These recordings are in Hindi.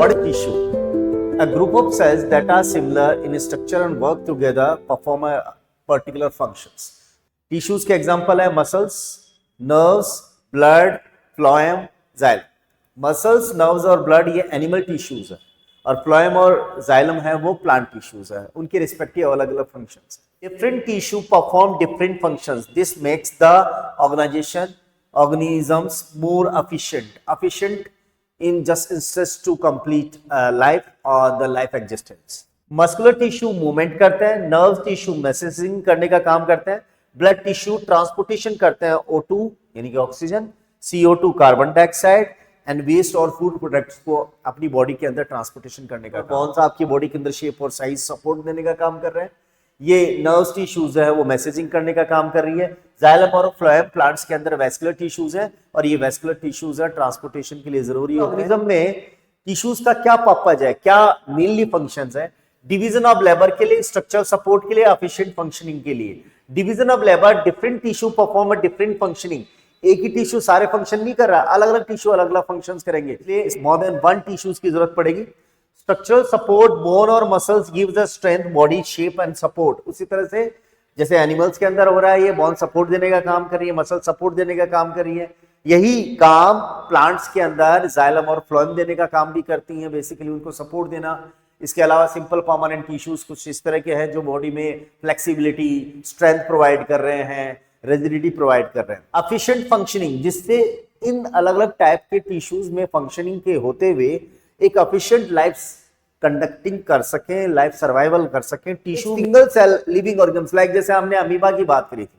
body tissue, a group of cells that are similar in structure and work together perform a particular functions. Tissues के example है muscles, nerves, blood, phloem, xylem. Muscles, nerves और blood ये animal tissues है और phloem और xylem है वो plant tissues है. उनके respective अलग-अलग functions. Different tissue perform different functions. This makes the organisms more efficient in just interest to complete life or the life existence. Muscular tissue movement करते हैं, नर्व टिश्यू मैसेजिंग करने का काम करते हैं, ब्लड टिश्यू ट्रांसपोर्टेशन करते हैं O2 यानी कि oxygen, CO2 carbon dioxide and waste और फूड प्रोडक्ट्स को अपनी बॉडी के अंदर ट्रांसपोर्टेशन करने का कौन सा आपकी बॉडी के अंदर शेप और साइज सपोर्ट देने का काम कर रहे हैं. ये नर्व टिश्यूज है वो मैसेजिंग करने का काम कर रही है. जाइलम और फ्लोएम प्लांट्स के अंदर वेस्कुलर टिश्यूज है और ये वेस्कुलर टिश्यूज है ट्रांसपोर्टेशन के लिए जरूरी है. ऑर्गेनिज्म में टिश्यूज का क्या पर्पज है, क्या मेनली फंक्शंस है? डिवीजन ऑफ लेबर के लिए, स्ट्रक्चरल सपोर्ट के लिए, एफिशिएंट फंक्शनिंग के लिए. Division of labour, different tissue perform a different functioning. एक ही टिश्यू सारे फंक्शन नहीं कर रहा, अलग अलग टिश्यू अलग अलग फंक्शंस करेंगे, इसलिए मोर देन वन टिश्यूज की जरूरत पड़ेगी. स्ट्रक्चरल सपोर्ट, बोन और muscles gives the strength, body shape and support. उसी तरह से जैसे एनिमल्स के अंदर हो रहा है, ये बोन सपोर्ट देने का काम कर रही है, मसल सपोर्ट देने का काम कर रही है. यही काम प्लांट्स के अंदर जाइलम और फ्लोएम देने का काम भी करती हैं, बेसिकली उनको सपोर्ट देना. इसके अलावा सिंपल परमानेंट टिश्यूज कुछ इस तरह के हैं जो बॉडी में फ्लेक्सिबिलिटी, स्ट्रेंथ प्रोवाइड कर रहे हैं, रिजिडिटी प्रोवाइड कर रहे हैं. एफिशिएंट फंक्शनिंग, जिससे इन अलग अलग टाइप के टिश्यूज में फंक्शनिंग के होते हुए एक एफिशिएंट लाइफ कंडक्टिंग कर सकें, लाइफ सर्वाइवल कर सकें. Tissue single cell living organism, like जैसे हमने अमीबा की बात करी थी,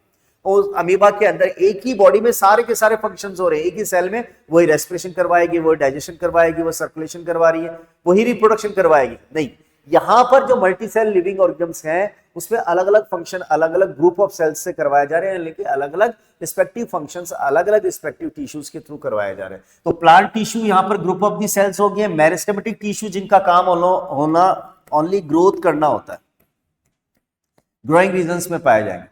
उस अमीबा के अंदर एक ही बॉडी में सारे के सारे फंक्शंस हो रहे हैं. एक ही सेल में वही रेस्पिरेशन करवाएगी, वही डाइजेशन करवाएगी, वही सर्कुलेशन करवा रही है, वही रिप्रोडक्शन करवाएगी. नहीं, यहाँ पर जो मल्टी सेल लिविंग ऑर्गेनिज्म्स हैं उसमें अलग अलग फंक्शन अलग अलग ग्रुप ऑफ सेल्स से करवाए जा रहे हैं, लेकिन अलग अलग रिस्पेक्टिव फंक्शंस अलग अलग रिस्पेक्टिव टिश्यूज के थ्रू करवाए जा रहे हैं. तो प्लांट टिश्यू यहाँ पर ग्रुप ऑफ दी सेल्स हो गए. मेरिस्टेमेटिक टिश्यू जिनका काम होना ओनली ग्रोथ करना होता है, ग्रोइंग रीजन्स में पाए जाएंगे.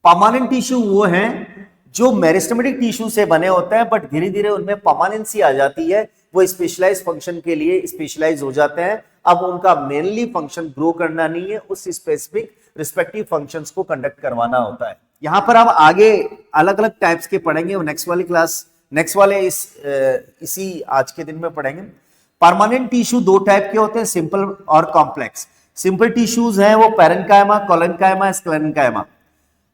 परमानेंट टिश्यू वो हैं जो मेरिस्टेमेटिक टिश्यू से बने होते हैं बट धीरे धीरे उनमें परमानेंसी आ जाती है, वो स्पेशलाइज फंक्शन के लिए स्पेशलाइज हो जाते हैं. अब उनका मेनली फंक्शन ग्रो करना नहीं है, उस स्पेसिफिक रिस्पेक्टिव फंक्शंस को कंडक्ट करवाना होता है. यहां पर हम आगे अलग अलग टाइप्स के पढ़ेंगे, नेक्स्ट वाले इसी आज के दिन में पढ़ेंगे. परमानेंट टिश्यू दो टाइप के होते हैं, सिंपल और कॉम्प्लेक्स. सिंपल टिश्यूज हैं वो पैरेन्काइमा, कोलेन्काइमा, स्क्लेरेन्काइमा,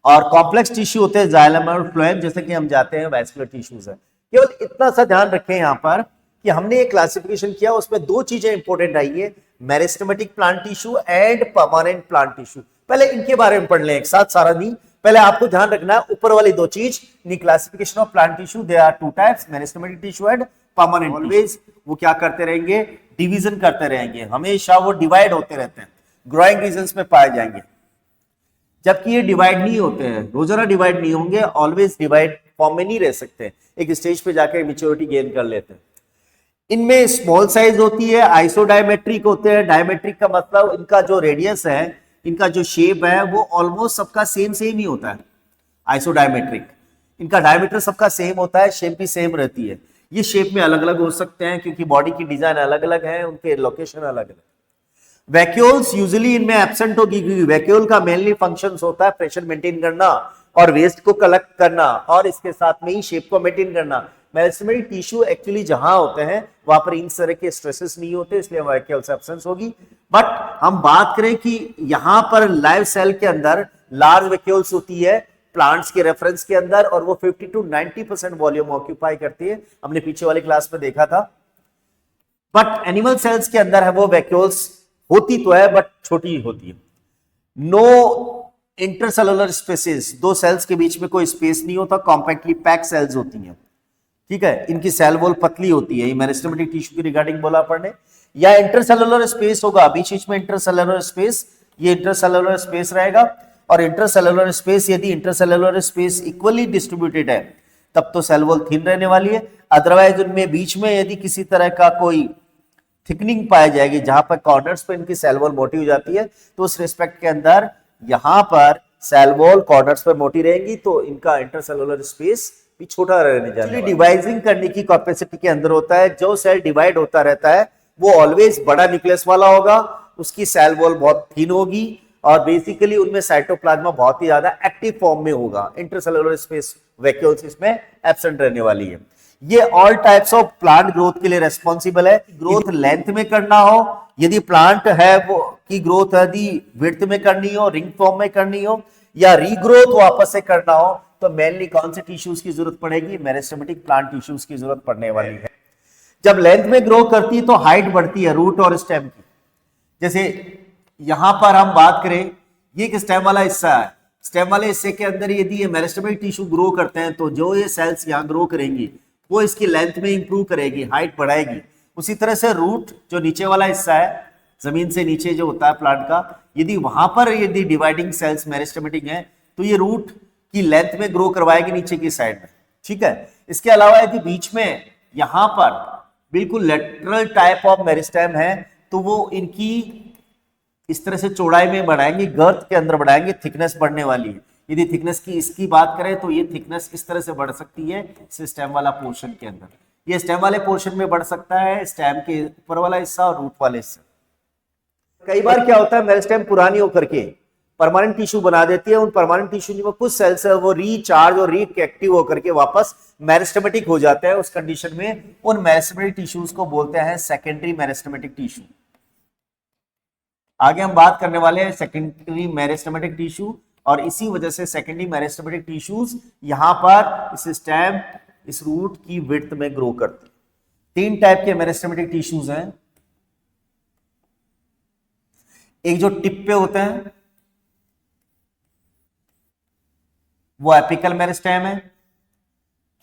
और कॉम्प्लेक्स टिश्यू होते हैं जाइलम और फ्लोएम, जैसे कि हम जाते हैं वेस्कुलर टिश्यूज है. केवल इतना सा ध्यान रखें यहां पर कि हमने एक क्लासिफिकेशन किया, उसमें दो चीजें इंपॉर्टेंट आई है, meristematic plant tissue and permanent plant tissue. पहले इनके बारे में पढ़ लें एक साथ, सारा नहीं. पहले आपको ध्यान रखना है ऊपर वाली दो चीज, in classification of plant tissue there are two types, meristematic tissue and permanent. Always वो क्या करते रहेंगे, डिवीजन करते रहेंगे, हमेशा वो डिवाइड होते रहते हैं, ग्रोइंग रीजन्स में पाए जाएंगे. जबकि ये डिवाइड नहीं होते हैं, रोजाना डिवाइड नहीं होंगे, ऑलवेज डिवाइड फॉर्म में नहीं रह सकते, एक स्टेज पे जाकर मेच्योरिटी गेन कर लेते हैं. इनमें स्मॉल साइज होती है, आइसोडायमेट्रिक होते हैं. डायमेट्रिक का मतलब इनका जो रेडियस है, इनका जो शेप है वो ऑलमोस्ट सबका सेम ही होता है. आइसोडायमेट्रिक, इनका डायमीटर सबका सेम होता है, शेप भी सेम रहती है. ये शेप में अलग अलग हो सकते हैं क्योंकि बॉडी की डिजाइन अलग अलग है, उनके लोकेशन अलग अलग. वैक्यूल्स यूजुअली इनमें एब्सेंट होगी क्योंकि वैक्यूल का मेनली फंक्शंस होता है प्रेशर मेंटेन करना और वेस्ट को कलेक्ट करना और इसके साथ में ही शेप को मेंटेन करना. मेरिस्टेमेटिक टिश्यू एक्चुअली जहां होते हैं वहां पर इन तरह के स्ट्रेसेस नहीं होते, इसलिए वैक्यूल्स एब्सेंस होगी. बट हम बात करें कि यहां पर लाइव सेल के अंदर लार्ज वैक्यूल्स होती है प्लांट्स के रेफरेंस के अंदर, और वो 50 to 90% वॉल्यूम ऑक्यूपाई करती है, हमने पीछे वाली क्लास में देखा था. बट एनिमल सेल्स के अंदर है वो वैक्यूल्स होती तो है बट छोटी होती है. नो इंटरसेलुलर स्पेसेस, दो सेल्स के बीच में कोई स्पेस नहीं होता, कॉम्पैक्टली पैक सेल्स होती हैं. ठीक है, इनकी सेल वॉल पतली होती है, मेरिस्टेमेटिक टिश्यू की रिगार्डिंग बोला पढ़ने. या इंटरसेलुलर स्पेस होगा, बीच बीच में इंटरसेलुलर स्पेस, ये इंटरसेलुलर स्पेस रहेगा. और इंटरसेलुलर स्पेस, यदि इंटरसेलुलर स्पेस इक्वली डिस्ट्रीब्यूटेड है तब तो सेल वॉल थिन रहने वाली है. अदरवाइज उनमें बीच में यदि किसी तरह का कोई थिकनिंग पाई जाएगी जहां पर कॉर्नर्स पे इनकी सेल वॉल मोटी हो जाती है, तो उस रिस्पेक्ट के अंदर यहां पर सेल वॉल कॉर्नर्स पर मोटी रहेंगी, तो इनका इंटरसेलुलर स्पेस भी छोटा रहने जाएगा. डिवाइडिंग करने की कैपेसिटी के अंदर होता है, जो सेल डिवाइड होता रहता है वो ऑलवेज बड़ा न्यूक्लियस वाला होगा, उसकी सेल वॉल बहुत थिन होगी और बेसिकली उनमें साइटोप्लाज्मा बहुत ही ज्यादा एक्टिव फॉर्म में होगा, इंटरसेलुलर स्पेस वैक्यूल्स इसमें एब्सेंट रहने वाली है। ये all types of plant growth के लिए रेस्पॉन्सिबल है। ग्रोथ लेंथ में करना हो, यदि प्लांट है वो की ग्रोथ यदि विड्थ में करनी हो, रिंग फॉर्म में करनी हो, या रीग्रोथ वापस से करना हो, तो मेनली कौन से टिश्यूज की जरूरत पड़ेगी? मेरिस्टेमेटिक प्लांट टिश्यूज की जरूरत पड़ने वाली है। जब लेंथ में ग्रो करती है तो हाइट बढ़ती है रूट और स्टेम की। जैसे यहां पर हम बात करें, ये एक स्टेम वाला हिस्सा है, स्टेम वाले हिस्से के अंदर यदि ये मेरिस्टेमेटिक टिश्यू ग्रो करते हैं तो जो ये सेल्स यहां ग्रो करेंगी वो इसकी लेंथ में इंप्रूव करेगी, हाइट बढ़ाएगी। उसी तरह से रूट जो नीचे वाला हिस्सा है, जमीन से नीचे जो होता है प्लांट का, यदि वहां पर यदि डिवाइडिंग सेल्स मेरिस्टेमेटिक है तो ये रूट की लेंथ में ग्रो करवाएगी नीचे की साइड में, ठीक है। इसके अलावा यदि बीच में यहां पर बिल्कुल लेटरल टाइप ऑफ मेरिस्टेम है तो वो इनकी इस तरह से चौड़ाई में बढ़ाएंगे, गर्थ के अंदर बढ़ाएंगे, थिकनेस बढ़ने वाली है। यदि थिकनेस की इसकी बात करें तो ये थिकनेस इस तरह से बढ़ सकती है इस स्टेम वाला पोर्शन के अंदर, ये स्टेम वाले पोर्शन में बढ़ सकता है, स्टेम के ऊपर वाला हिस्सा और रूट वाले हिस्सा। कई बार क्या होता है, मेरिस्टेम पुरानी होकर के परमानेंट टिश्यू बना देती है, उन परमानेंट टिश्यू में कुछ सेल्स है वो रिचार्ज और रीएक्टिव होकर के वापस मेरिस्टेमेटिक हो जाते हैं। उस कंडीशन में उन मेरिस्टेमेटिक टिश्यूज को बोलते हैं सेकेंडरी मेरिस्टेमेटिक टिश्यू। आगे हम बात करने वाले हैं सेकेंडरी मेरिस्टेमेटिक टिश्यू, और इसी वजह से सेकेंडरी मेरिस्टेमेटिक टिश्यूज यहां पर इस स्टेम इस रूट की विड्थ में ग्रो करते हैं। 3 टाइप के मेरिस्टेमेटिक टिश्यूज हैं। एक जो टिप पे होते हैं वो एपिकल मेरिस्टेम है,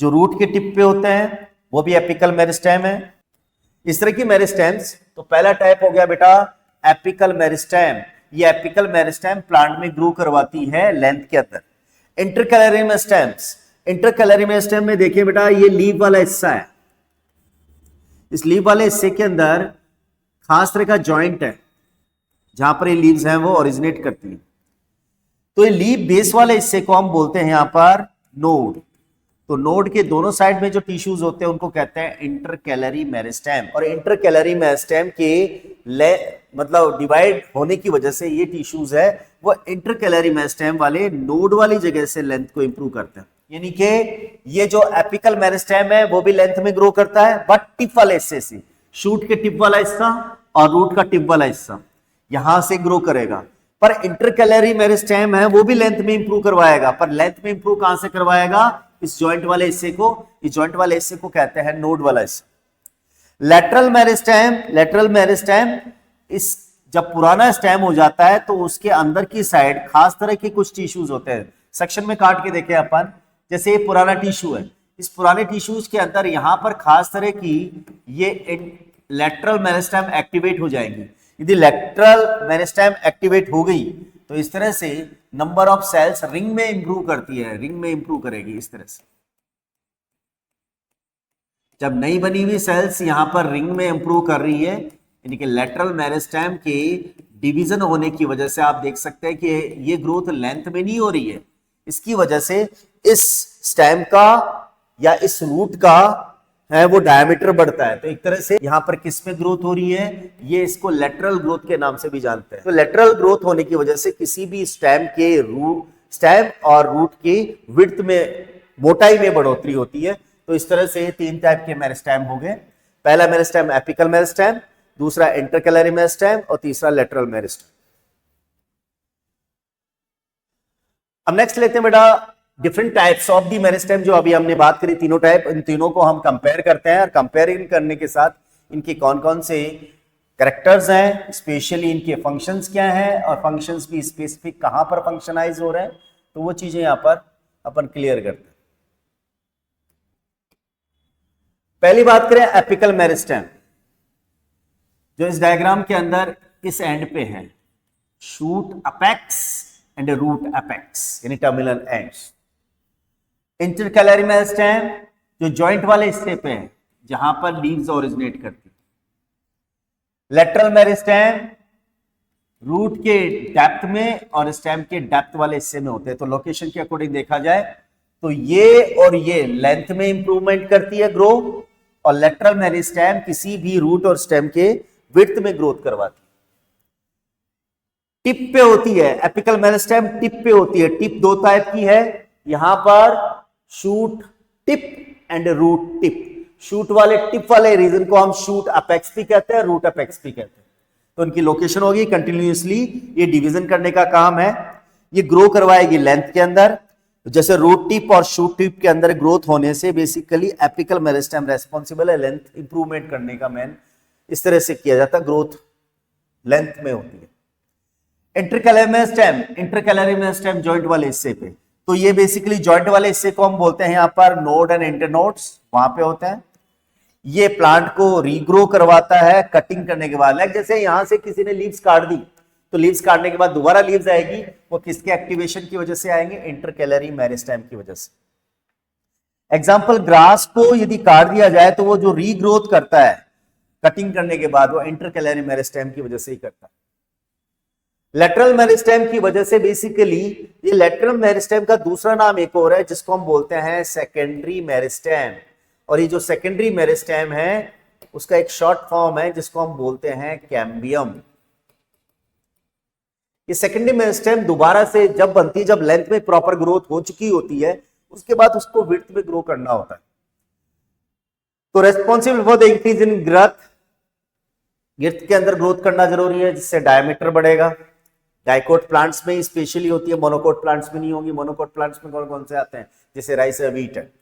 जो रूट के टिप पे होते हैं वो भी एपिकल मेरिस्टेम है। इस तरह की मेरिस्टेम्स, तो पहला टाइप हो गया बेटा एपिकल मेरिस्टेम। ये एपिकल मेरिस्टेम प्लांट में ग्रो करवाती है लेंथ के अंदर। इंटरकैलरी मेरिस्टेम्स, इंटरकैलरी मेरिस्टेम में देखिए बेटा ये लीफ वाला हिस्सा है, इस लीफ वाले हिस्से के अंदर खास तरह का जॉइंट है जहां पर ये लीव्स हैं वो ओरिजिनेट करती है। तो ये लीफ बेस वाले हिस्से को हम बोलते हैं यहां पर नोड। तो नोड के दोनों साइड में जो टिश्यूज होते हैं उनको कहते हैं इंटरकैलरी मेरिस्टेम। और इंटरकैलरी मेरिस्टेम के मतलब डिवाइड होने की वजह से ये टिश्यूज है वो इंटरकैलरी मेरिस्टेम वाले नोड वाली जगह से लेंथ को इंप्रूव करते हैं। यानी कि ये जो एपिकल मेरिस्टेम है वो भी लेंथ में ग्रो करता है, बट टिप वाले हिस्से से, शूट के टिप वाला हिस्सा और रूट का टिप वाला हिस्सा यहां से ग्रो करेगा। पर इंटरकैलरी मेरिस्टेम है वो भी लेंथ में इंप्रूव करवाएगा, पर लेंथ में इंप्रूव कहां से करवाएगा? इस जॉइंट वाले हिस्से को, इस जॉइंट वाले हिस्से को कहते हैं नोड वाला हिस्सा। लेटरल मेरिस्टेम, लेटरल मेरिस्टेम इस जब पुराना स्टेम हो जाता है तो उसके अंदर की साइड खास तरह के कुछ टिश्यूज होते हैं। सेक्शन में काट के देखें अपन, जैसे ये पुराना टिश्यू है, इस पुराने टिश्यूज के अंदर यहां पर खास तरह की ये लेटरल मेरिस्टेम एक्टिवेट हो जाएंगी। यदि लेटरल मेरिस्टेम एक्टिवेट हो गई तो इस तरह से नंबर ऑफ सेल्स रिंग में इंप्रूव करती है, रिंग में इंप्रूव करेगी इस तरह से। जब नई बनी हुई सेल्स यहां पर रिंग में इंप्रूव कर रही है, यानी कि लेटरल मेरिस्टेम के डिवीजन होने की वजह से आप देख सकते हैं कि ये ग्रोथ लेंथ में नहीं हो रही है। इसकी वजह से इस स्टेम का या इस रूट का है वो डायमीटर बढ़ता है। तो एक तरह से यहां पर किस में ग्रोथ हो रही है, ये इसको लेटरल ग्रोथ के नाम से भी जानते हैं। तो लेटरल ग्रोथ होने की वजह से किसी भी स्टेम के स्टेम और रूट की विड्थ में, मोटाई में बढ़ोतरी होती है। तो इस तरह से 3 टाइप के मेरिस्टेम हो गए। पहला मेरिस्टेम एपिकल मेरिस्टेम, दूसरा इंटरकैलरी मेरिस्टेम और तीसरा लेटरल मेरिस्टेम। अब नेक्स्ट लेते हैं बेटा different types of the meristem. जो अभी हमने बात करी तीनों टाइप, इन तीनों को हम कंपेयर करते हैं और कंपेयरिंग करने के साथ इनके कौन कौन से कैरेक्टर्स हैं, स्पेशली इनके फंक्शंस क्या हैं और फंक्शंस भी स्पेसिफिक कहां पर फंक्शनाइज हो रहे हैं, तो वो चीजें यहां पर अपन क्लियर करते हैं। पहली बात करें एपिकल मेरिस्टेम, जो इस डायग्राम के अंदर इस एंड पे है, shoot apex and root apex यानी टर्मिनल एंड्स। इंटरकैलरी मेरिस्टेम जो जॉइंट वाले हिस्से पे है जहां पर लीव्स ओरिजिनेट करती है। लेटरल मेरिस्टेम रूट के डेप्थ में और स्टेम के डेप्थ वाले हिस्से में होते हैं। तो लोकेशन के अकॉर्डिंग देखा जाए तो ये और ये लेंथ में इंप्रूवमेंट करती है ग्रो, और लेटरल मेरिस्टेम किसी भी रूट और स्टेम के विड्थ में ग्रोथ करवाती है। टिप पे होती है, एपिकल मेरिस्टेम टिप पे होती है। टिप दो टाइप की है, यहां पर shoot tip and root tip. Shoot वाले टिप वाले रीजन को हम शूट अपेक्स भी कहते हैं, रूट अपेक्स भी कहते हैं। तो उनकी लोकेशन होगी कंटिन्यूअसली, ये डिवीजन करने का काम है। ये ग्रो करवाएगी लेंथ के अंदर, जैसे रूट टिप और शूट टिप के अंदर ग्रोथ होने से बेसिकली एपिकल मेरिस्टेम रेस्पॉन्सिबल है लेंथ इंप्रूवमेंट करने का। मेन इस तरह से किया जाता है, ग्रोथ लेंथ में होती है। Intercalary meristem, intercalary meristem joint वाले हिस्से पे, तो ये बेसिकली जॉइंट वाले हिस्से को हम बोलते हैं यहां पर नोड एंड इंटरनोड्स, वहां पे होते हैं। ये प्लांट को रीग्रो करवाता है कटिंग करने के बाद। लाइक जैसे यहां से किसी ने लीव्स काट दी, तो लीव्स काटने के बाद दोबारा लीव्स आएगी, वो किसके एक्टिवेशन की वजह से आएंगे? इंटरकैलरी मेरिस्टेम की वजह से। एग्जांपल, ग्रास को यदि काट दिया जाए तो वो जो रीग्रोथ करता है कटिंग करने के बाद, वो इंटरकैलरी मेरिस्टेम की वजह से ही करता है। लेटरल मेरिस्टेम की वजह से बेसिकली, ये लेटरल मेरिस्टेम का दूसरा नाम एक और है जिसको हम बोलते हैं सेकेंडरी मेरिस्टेम। और ये जो सेकेंडरी मेरिस्टेम है उसका एक शॉर्ट फॉर्म है जिसको हम बोलते हैं कैम्बियम। ये सेकेंडरी मेरिस्टेम दोबारा से जब बनती है, जब लेंथ में प्रॉपर ग्रोथ हो चुकी होती है, उसके बाद उसको विड्थ में ग्रो करना होता है। तो responsible for the increase in growth, girth के अंदर ग्रोथ करना जरूरी है जिससे डायमीटर बढ़ेगा। डाइकोट प्लांट्स में स्पेशली होती है, मोनोकोट प्लांट्स में नहीं होगी। मोनोकोट प्लांट्स में कौन कौन से आते हैं? जैसे राइस है, व्हीट है।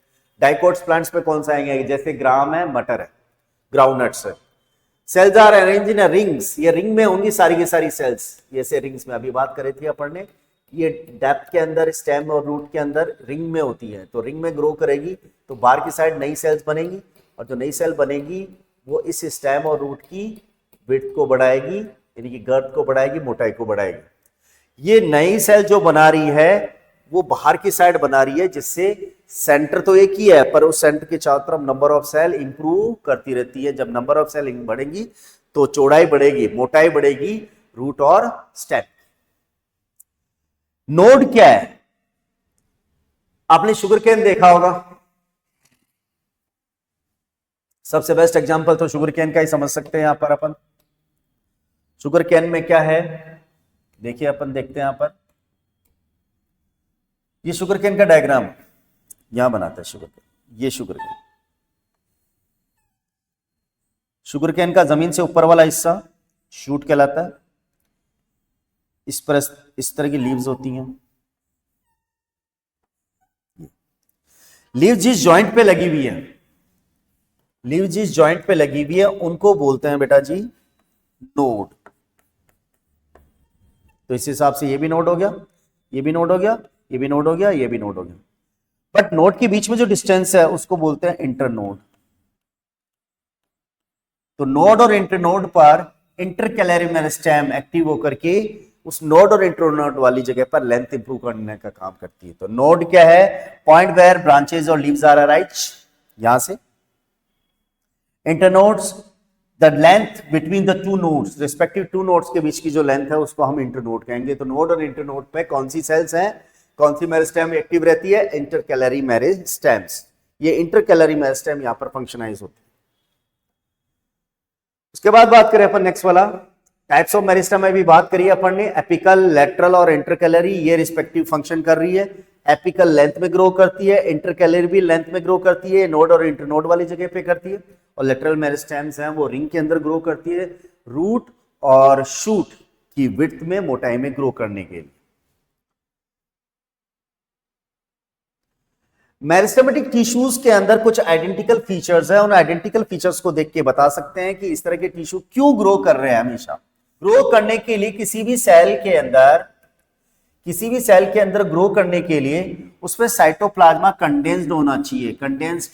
डाइकोट्स प्लांट्स में कौन सा आएंगे? जैसे ग्राम है, मटर है, ग्राउंडनट्स है। Cells are arrange in rings, ये रिंग में होंगी सारी की सारी सेल्स। ये रिंग्स में अभी बात करी थी अपन ने। ये डेप्थ के अंदर, स्टेम और रूट के अंदर रिंग में होती है, तो रिंग में ग्रो करेगी तो बाहर की साइड नई सेल्स बनेगी, और जो नई सेल बनेगी वो इस स्टेम और रूट की विड्थ को बढ़ाएगी, यानी कि गर्थ को बढ़ाएगी, मोटाई को बढ़ाएगी। ये नई सेल जो बना रही है वो बाहर की साइड बना रही है, जिससे सेंटर तो एक ही है पर उस सेंटर के चारों तरफ नंबर ऑफ सेल इंप्रूव करती रहती है। जब नंबर ऑफ सेल बढ़ेगी तो चौड़ाई बढ़ेगी, मोटाई बढ़ेगी रूट और स्टेम। नोड क्या है? आपने शुगर केन देखा होगा, सबसे बेस्ट एग्जांपल तो शुगर केन का ही समझ सकते हैं यहां पर अपन। शुगर केन में क्या है देखिए, अपन देखते हैं यहां पर, ये शुगर केन का डायग्राम यहां बनाता है शुगर केन। ये शुगर केन, शुगर केन का जमीन से ऊपर वाला हिस्सा शूट कहलाता है। इस पर इस तरह की लीव्स होती हैं। लीव जिस जॉइंट पे लगी हुई है, लीव जिस जॉइंट पे लगी हुई है उनको बोलते हैं बेटा जी नोड। तो इस हिसाब से ये भी नोड हो गया, ये भी नोड हो गया, ये भी नोड हो गया, ये भी नोड हो गया। बट नोड के बीच में जो डिस्टेंस है उसको बोलते हैं इंटरनोड। तो नोड और इंटरनोड पर इंटरकैलरी मेरिस्टेम एक्टिव होकर के उस नोड और इंटरनोड वाली जगह पर लेंथ इंप्रूव करने का काम करती है। तो नोड क्या है? पॉइंट वेयर ब्रांचेस और लीव्स आर अराइज, यहां से। Internodes, the length between the two nodes, respective two nodes के बीच की जो लेंथ है उसको हम इंटरनोड कहेंगे। तो नोड और इंटरनोड पे कौन सी सेल्स हैं, कौन सी मेरिस्टेम एक्टिव रहती है? Intercalary meristems. ये इंटरकैलरी मेरिस्टेम यहां पर फंक्शनाइज होती है। उसके बाद बात करें अपन नेक्स्ट वाला टाइप्स ऑफ मेरिस्टेम में भी बात करी अपन ने। एपिकल, लेटरल और इंटरकैलरी, ये रिस्पेक्टिव फंक्शन कर रही है। एपिकल लेंथ में ग्रो करती है, इंटरकैलरी भी लेंथ में ग्रो करती है, नोड और इंटरनोड वाली जगह पे करती है। और लेटरल मेरिस्टेम्स हैं वो रिंग के अंदर ग्रो करती है, रूट और शूट की विड्थ में, मोटाई में ग्रो करने के लिए। मेरिस्टेमेटिक टिश्यूज के अंदर कुछ आइडेंटिकल फीचर्स है, उन आइडेंटिकल फीचर्स को देख के बता सकते हैं कि इस तरह के टिश्यू क्यों ग्रो कर रहे हैं। हमेशा ग्रो करने के लिए किसी भी सेल के अंदर ग्रो करने के लिए उसमें साइटोप्लाज्मा कंडेंस्ड होना चाहिए। कंडेंस्ड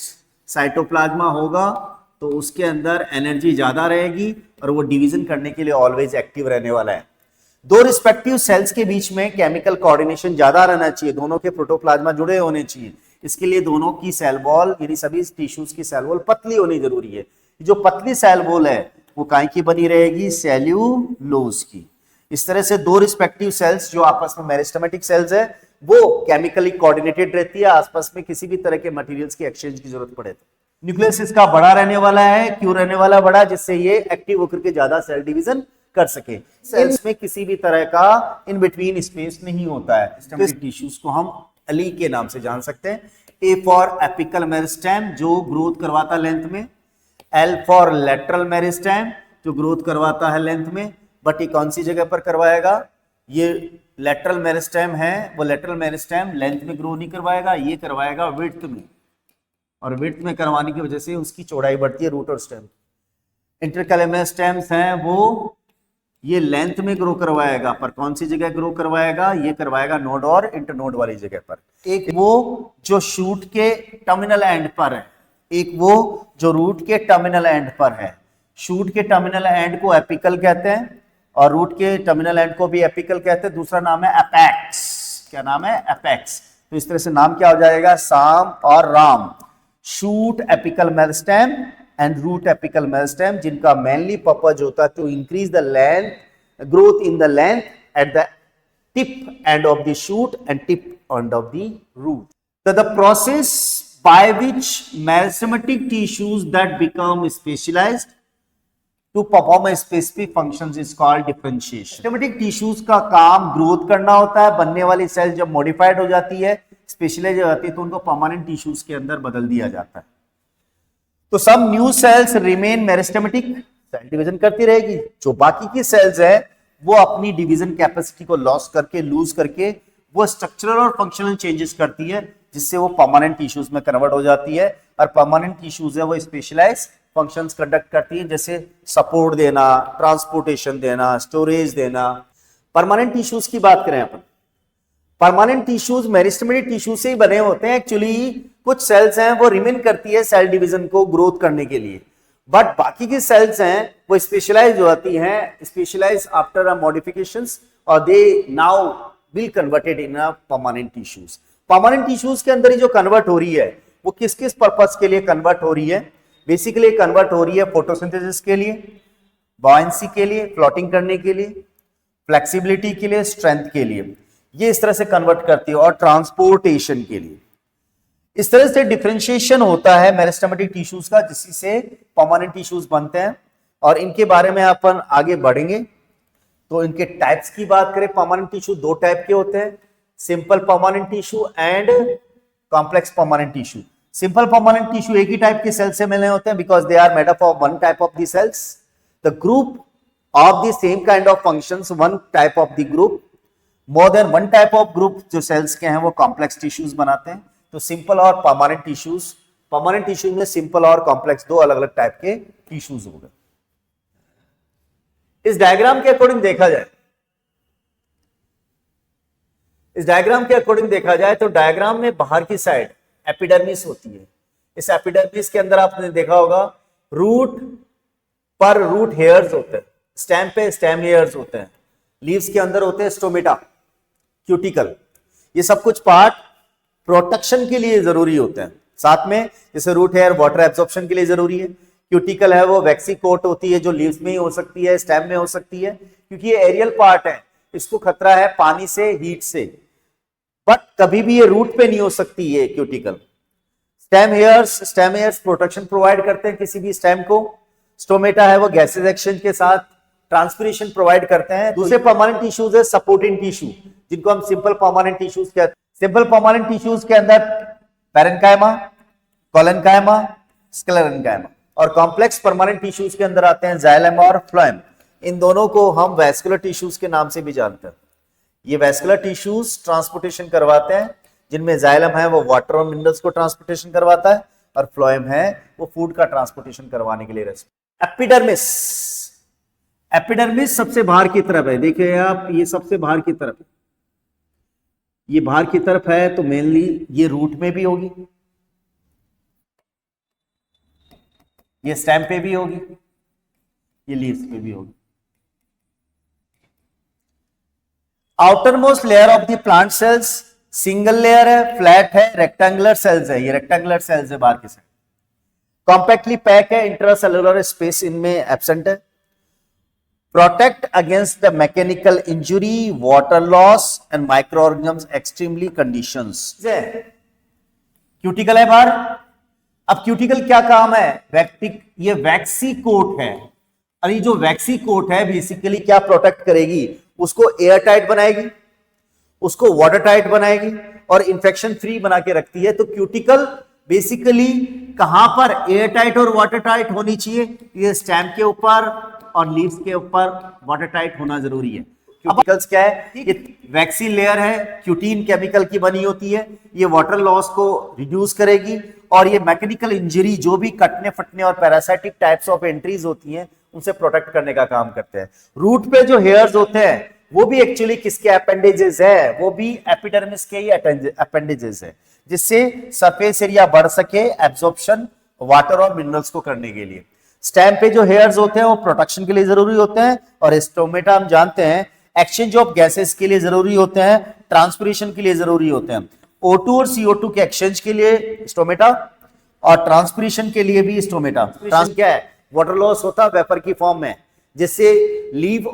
साइटोप्लाज्मा होगा तो उसके अंदर एनर्जी ज्यादा रहेगी और वो डिवीजन करने के लिए ऑलवेज एक्टिव रहने वाला है। दो रिस्पेक्टिव सेल्स के बीच में केमिकल कोऑर्डिनेशन ज्यादा रहना चाहिए, दोनों के प्रोटोप्लाज्मा जुड़े होने चाहिए। इसके लिए दोनों की सेल वॉल, यानी सभी टिश्यूज की सेल वॉल पतली होनी जरूरी है। जो पतली सेल वॉल है वो काय की बनी रहेगी? सेल्यूलोज की। इस तरह से दो रिस्पेक्टिव सेल्स जो आपस में मेरिस्टेमेटिक सेल्स है वो केमिकली कोऑर्डिनेटेड रहती है, आसपास में किसी भी तरह के मटेरियल्स की एक्सचेंज की जरूरत पड़े तो। न्यूक्लियस इसका बड़ा रहने वाला है, क्यों रहने वाला बड़ा, जिससे ये एक्टिव होकर के ज्यादा सेल डिवीजन कर सके। सेल्स में किसी भी तरह का इन बिटवीन स्पेस नहीं होता है, तो इस टिश्यूज को हम अली के नाम से जान सकते हैं। ए फॉर एपिकल मेरिस्टेम जो ग्रोथ करवाता है लेंथ में, एल फॉर लेटरल मेरिस्टेम जो ग्रोथ करवाता है लेंथ में, बट ये कौन सी जगह पर करवाएगा, ये लेटरल मेरिस्टेम है, वो लेटरल मेरिस्टेम लेंथ में ग्रो नहीं करवाएगा, ये करवाएगा विड्थ में, और विड्थ में करवाने की वजह से उसकी चौड़ाई बढ़ती है रूट और स्टेम। इंटरकैलेमर स्टेम्स हैं वो ये लेंथ में ग्रो करवाएगा, पर कौन सी जगह ग्रो करवाएगा, ये करवाएगा नोड और इंटरनोड वाली जगह पर। एक वो जो शूट के टर्मिनल एंड पर है, एक वो जो रूट के टर्मिनल एंड पर है। शूट के टर्मिनल एंड को एपिकल कहते हैं और रूट के टर्मिनल एंड को भी एपिकल कहते हैं। दूसरा नाम है एपेक्स। क्या नाम है, एपेक्स। तो इस तरह से नाम क्या हो जाएगा, साम और RAM. Shoot apical meristem and root apical meristem, जिनका मेनली पर्पज होता है to increase the length, growth in the length at the tip end of the shoot and tip end of the root. So the process by which meristematic tissues that become specialized to perform a specific functions is called differentiation. Meristematic tissues का काम ग्रोथ करना होता है। बनने वाली सेल जब मॉडिफाइड हो जाती है, स्पेशलाइज हो जाती है, तो उनको परमानेंट टिश्यूज के अंदर बदल दिया जाता है। तो सब new cells remain meristematic, cell division करती रहेगी। जो बाकी की सेल्स है वो अपनी डिवीजन कैपेसिटी को लॉस करके, लूज करके वो स्ट्रक्चरल और फंक्शनल चेंजेस करती है, जिससे वो परमानेंट टिश्यूज में कन्वर्ट हो जाती है। और परमानेंट टिश्यूज है वो स्पेशलाइज फंक्शंस कंडक्ट करती है, जैसे सपोर्ट देना, ट्रांसपोर्टेशन देना, स्टोरेज देना। परमानेंट टिश्यूज की बात करें अपन, परमानेंट टिश्यूज मेरिस्टेमेटिक टिश्यू से ही बने होते हैं। एक्चुअली कुछ सेल्स हैं वो रिमेन करती है सेल डिवीजन को ग्रोथ करने के लिए, बट बाकी की सेल्स हैं वो स्पेशलाइज हो जाती हैं, स्पेशलाइज आफ्टर अ मॉडिफिकेशंस, और they now will converted in a permanent tissues. Permanent tissues के अंदर ही जो कन्वर्ट हो रही है वो किस किस पर्पस के लिए कन्वर्ट हो रही है, बेसिकली कन्वर्ट हो रही है फोटोसिंथेसिस के लिए, बॉयंसी के लिए, फ्लोटिंग करने के लिए, फ्लेक्सिबिलिटी के लिए, स्ट्रेंथ के लिए, ये इस तरह से कन्वर्ट करती है, और ट्रांसपोर्टेशन के लिए। इस तरह से डिफरेंशिएशन होता है मेरिस्टेमेटिक टिश्यूज का, जिससे से परमानेंट टिश्यूज बनते हैं। और इनके बारे में अपन आगे बढ़ेंगे। तो इनके टाइप्स की बात करें, परमानेंट टिश्यू दो टाइप के होते हैं, simple permanent tissue and complex permanent tissue. Simple permanent tissue एक ही टाइप के सेल से मिले होते हैं, because they are made up of one type of the cells, the group of the same kind of functions, one type of the group. More than one type of group जो सेल्स के हैं वो कॉम्प्लेक्स टिश्यूज बनाते हैं। तो सिंपल और परमानेंट टिश्यूज, परमानेंट टिश्यूज में सिंपल और कॉम्प्लेक्स दो अलग अलग टाइप के टिश्यूज हो गए। इस डायग्राम के अकॉर्डिंग देखा जाए, इस डायग्राम के अकॉर्डिंग देखा जाए तो डायग्राम में बाहर की साइड एपिडर्मिस होती है। इस एपिडर्मिस के अंदर आपने देखा होगा रूट पर रूट हेयर्स होते हैं, स्टेम पे स्टेम हेयर्स होते हैं, लीव्स के अंदर होते हैं स्टोमेटा, क्यूटिकल। ये सब कुछ पार्ट प्रोटेक्शन के लिए जरूरी होते हैं। साथ में जैसे रूट हेयर वाटर एब्जॉर्प्शन के लिए जरूरी है, क्यूटिकल है वो वैक्सी कोट होती है जो लीव्स में ही हो सकती है, स्टेम में हो सकती है, क्योंकि ये एरियल पार्ट है, इसको खतरा है पानी से, हीट से, बट कभी भी ये रूट पे नहीं हो सकती ये cuticle. Stem hairs protection provide करते हैं किसी भी स्टेम को। स्टोमेटा है वो गैसेस एक्सचेंज के साथ ट्रांसपिरेशन प्रोवाइड करते हैं। दूसरे परमानेंट टिश्यूज है सपोर्टिंग टिश्यू, जिनको हम सिंपल परमानेंट टिश्यूज कहते हैं। सिंपल परमानेंट टिश्यूज के अंदर पैरेन्काइमा, कोलेन्काइमा, स्क्लेरेन्काइमा, और कॉम्प्लेक्स परमानेंट टिश्यूज के अंदर आते हैं जाइलम और फ्लोएम। इन दोनों को हम वैस्कुलर टिश्यूज के नाम से भी जानते हैं। ये वैस्कुलर टिश्यूज ट्रांसपोर्टेशन करवाते हैं, जिनमें जाइलम है वो वाटर और मिनरल्स को ट्रांसपोर्टेशन करवाता है, और फ्लोएम है वो फूड का ट्रांसपोर्टेशन करवाने के लिए एपिडर्मिस, एपिडर्मिस सबसे बाहर की तरफ है, देखिए आप, ये सबसे बाहर की तरफ, ये बाहर की तरफ है, तो मेनली ये रूट में भी होगी, ये स्टेम पे भी होगी, ये लीव्स पे भी होगी। Outer most layer of the plant cells single layer है, फ्लैट है, रेक्टेंगुलर सेल्स है, ये रेक्टेंगुलर सेल्स है बाहर की साइड, कॉम्पैक्टली पैक है, इंट्रासेलुलर स्पेस इनमें एब्सेंट है। Protect against the mechanical injury, water loss and microorganisms extremely conditions. Cuticle है बाहर, अब क्यूटिकल क्या काम है? ये वैक्सी कोट है, और ये जो वैक्सी कोट है बेसिकली क्या प्रोटेक्ट करेगी? उसको एयर टाइट बनाएगी, उसको वाटर टाइट बनाएगी और इंफेक्शन फ्री बना के रखती है। तो क्यूटिकल बेसिकली कहां पर एयर टाइट और वाटर टाइट होनी चाहिए? ये स्टेम के ऊपर और लीव्स के ऊपर वाटर टाइट होना जरूरी है। क्यूटिकल्स क्या है? ये वैक्सी लेयर है, क्यूटीन केमिकल की बनी होती है, ये वाटर लॉस को रिड्यूस करेगी और ये मैकेनिकल इंजरी जो भी कटने फटने और पैरासाइटिक टाइप्स ऑफ एंट्रीज होती हैं उनसे प्रोटेक्ट करने का काम करते हैं। रूट पे जो हेयर्स होते हैं वो भी एक्चुअली किसके अपेंडेजेस है? वो भी एपिडर्मिस के ही अपेंडेजेस है, जिससे सरफेस एरिया बढ़ सके एब्जॉर्प्शन वाटर और मिनरल्स को करने के लिए। स्टेम पे जो हेयर्स होते हैं वो प्रोटेक्शन के लिए जरूरी होते हैं, और स्टोमेटा हम जानते हैं एक्सचेंज ऑफ गैसेस के लिए जरूरी होते हैं, ट्रांसपिरेशन के लिए जरूरी होते हैं। O2 और CO2 के एक्सचेंज के लिए स्टोमेटा और ट्रांसपिरेशन के लिए भी स्टोमेटा। क्या है? वाटर लॉस होता है वेपर की फॉर्म में, जिससे लीव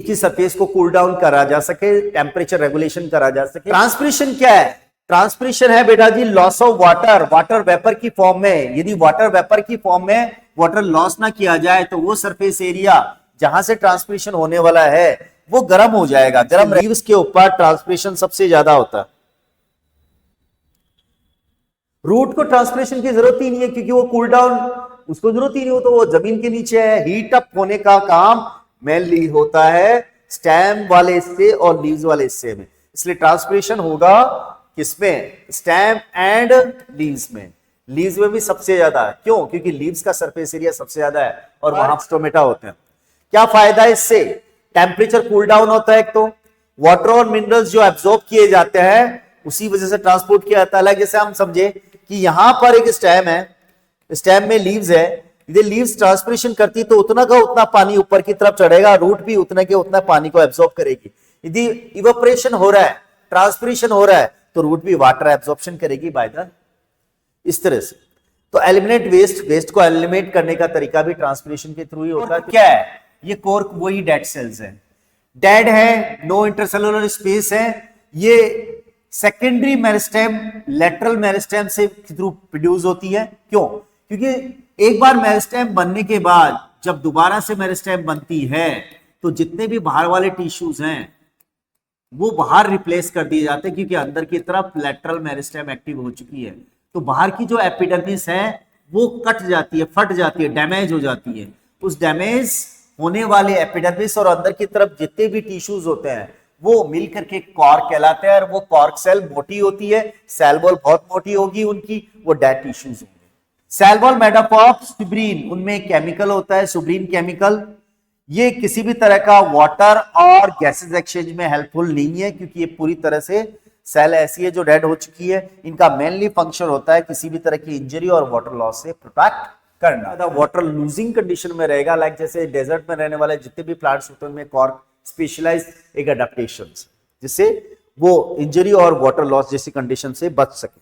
की सरफेस को कूल डाउन करा जा सके, टेम्परेचर रेगुलेशन करा जा सके। ट्रांसपिरेशन क्या है? ट्रांसपिरेशन है बेटा जी लॉस ऑफ वाटर वेपर की फॉर्म में। यदि वाटर वेपर की फॉर्म में वाटर लॉस ना किया जाए तो वो सरफेस एरिया जहां से ट्रांसपिरेशन होने वाला है वो गर्म हो जाएगा। गर्म लीव्स के ऊपर ट्रांसपिरेशन सबसे ज्यादा होता है। रूट को ट्रांसपिरेशन की जरूरत ही नहीं है क्योंकि वो कूल डाउन उसको जरूरत ही नहीं हो, तो वो जमीन के नीचे है। हीट अप होने का काम मेनली होता है स्टेम वाले हिस्से और लीव्स वाले हिस्से में, इसलिए ट्रांसपिरेशन होगा किसमें? स्टेम एंड लीव्स में। लीव्स में भी सबसे ज्यादा है। क्यों? क्योंकि लीव्स का सरफेस एरिया सबसे ज्यादा है और वहां स्टोमेटा होते हैं। क्या फायदा है इससे? टेम्परेचर कूल डाउन होता है, एक तो वाटर और मिनरल्स जो एब्जॉर्ब किए जाते हैं उसी वजह से ट्रांसपोर्ट किया जाता है। जैसे हम समझे कि यहां पर एक स्टेम है, स्टेम में लीव्स है, यदि लीव्स ट्रांसपिरेशन करती तो उतना का उतना पानी ऊपर की तरफ चढ़ेगा, रूट भी उतने के उतना पानी को एब्जॉर्ब करेगी। यदि इवेपोरेशन हो रहा है, ट्रांसपिरेशन हो रहा है, तो रूट भी वाटर एब्जॉर्प्शन करेगी बाय द इस तरह से। तो एलिमिनेट वेस्ट को एलिमिनेट करने का तरीका भी ट्रांसपिरेशन के थ्रू ही होता है। क्या है ये? कोर वही डेड सेल्स है, डेड है, नो इंटरसेलुलर स्पेस है। ये सेकेंडरी मेरिस्टेम लेटरल मेरिस्टेम से थ्रू प्रोड्यूस होती है। क्यों? क्योंकि एक बार मेरिस्टेम बनने के बाद जब दोबारा से मेरिस्टेम बनती है तो जितने भी बाहर वाले टिश्यूज हैं वो बाहर रिप्लेस कर दिए जाते हैं, क्योंकि अंदर की तरफ लेटरल मेरिस्टेम एक्टिव हो चुकी है। तो बाहर की जो एपिडर्मिस है वो कट जाती है, फट जाती है, डैमेज हो जाती है। उस डैमेज होने वाले एपिडर्मिस और अंदर की तरफ जितने भी टिश्यूज होते हैं वो मिलकर के कॉर्क कहलाते हैं, और वो कॉर्क सेल मोटी होती है, सेल वॉल बहुत मोटी होगी उनकी, वो डेड टिश्यूज होंगे। Cell wall made up of suberin, उनमें केमिकल होता है सुब्रीन केमिकल। ये किसी भी तरह का वाटर और गैसेस एक्सचेंज में हेल्पफुल नहीं है, क्योंकि ये पूरी तरह से सेल ऐसी है जो डेड हो चुकी है। इनका मेनली फंक्शन होता है किसी भी तरह की इंजरी और वाटर लॉस से प्रोटेक्ट करना। वाटर लूजिंग कंडीशन में रहेगा, लाइक जैसे डेजर्ट में रहने वाले जितने भी प्लांट्स होते हैं उनमें कॉर्क स्पेशलाइज्ड एक अडेप्टेशन, जिससे वो इंजरी और वाटर लॉस जैसी कंडीशन से बच सके।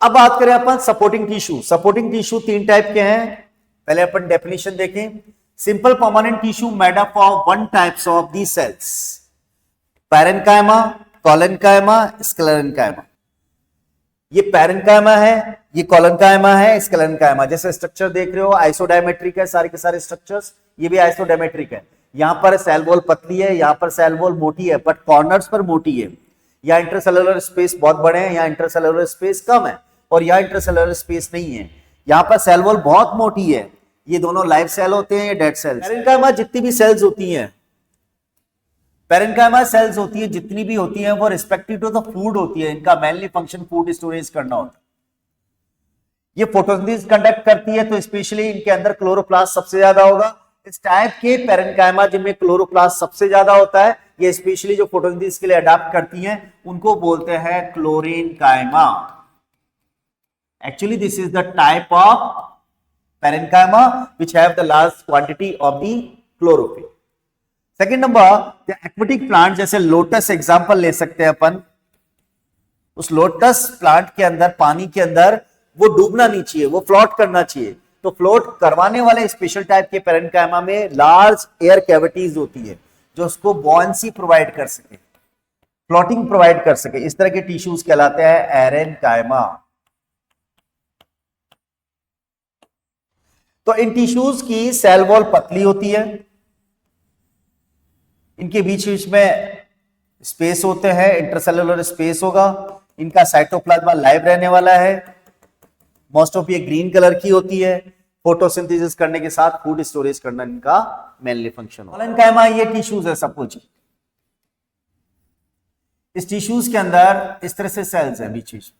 अब बात करें अपन supporting tissue. Supporting tissue 3 type के हैं। पहले अपन डेफिनेशन देखें। Simple permanent tissue made up of 1 types of the cells, parenchyma, collenchyma, sclerenchyma. ये पैरेन्काइमा है, ये कोलेन्काइमा है, स्क्लेरेन्काइमा। जैसे स्ट्रक्चर देख रहे हो आइसोडायमेट्रिक है, सारे के सारे स्ट्रक्चर्स, ये भी आइसोडायमेट्रिक है। यहां पर सेल वॉल पतली है, यहां पर सेल वॉल मोटी है, बट कॉर्नर्स पर मोटी है। यहाँ इंटरसेलुलर स्पेस बहुत बड़े हैं, यहाँ इंटरसेलुलर स्पेस कम है, और यहाँ इंटरसेलुलर स्पेस नहीं है। यहाँ पर सेल वॉल बहुत मोटी है। ये दोनों लाइव सेल होते हैं, ये डेड सेल्स। पैरेन्काइमा जितनी भी सेल्स होती हैं, पैरेन्काइमा सेल्स होती है जितनी भी होती हैं वो रिस्पेक्टिव टू द फूड होती है। इनका मेनली फंक्शन फूड स्टोरेज करना होता है। ये फोटोसिंथेसिस कंडक्ट करती है, तो स्पेशली इनके अंदर क्लोरोप्लास्ट सबसे ज्यादा होगा। इस टाइप के पैरेन्काइमा जिनमें क्लोरोप्लास्ट सबसे ज्यादा होता है, ये स्पेशली जो फोटोसिंथेसिस के लिए अडॉप्ट करती हैं उनको बोलते हैं क्लोरेन्काइमा। Actually this is the type of parenchyma which have the large quantity of the chlorophyll. Second number, aquatic plant जैसे लोटस एग्जांपल ले सकते हैं अपन। उस लोटस प्लांट के अंदर पानी के अंदर वो डूबना नहीं चाहिए, वो फ्लोट करना चाहिए। तो फ्लोट करवाने वाले स्पेशल टाइप के पैरेन्काइमा में लार्ज एयर कैविटीज होती है जो उसको बॉयंसी प्रोवाइड कर सके, फ्लोटिंग प्रोवाइड कर सके। इस तरह के टिश्यूज कहलाते हैं एरेन्काइमा। तो इन टिश्यूज की सेल वॉल पतली होती है, इनके बीच बीच में स्पेस होते हैं, इंटरसेलुलर स्पेस होगा, इनका साइटोप्लाज्मा लाइव रहने वाला है, मोस्ट ऑफ ये ग्रीन कलर की होती है, फोटोसिंथेसिस करने के साथ फूड स्टोरेज करना इनका मेनली फंक्शन होता है। कोलेनकाइमा ये टिश्यूज है सपोज, इस टिश्यूज के अंदर इस तरह से सेल्स हैं बीच बीच,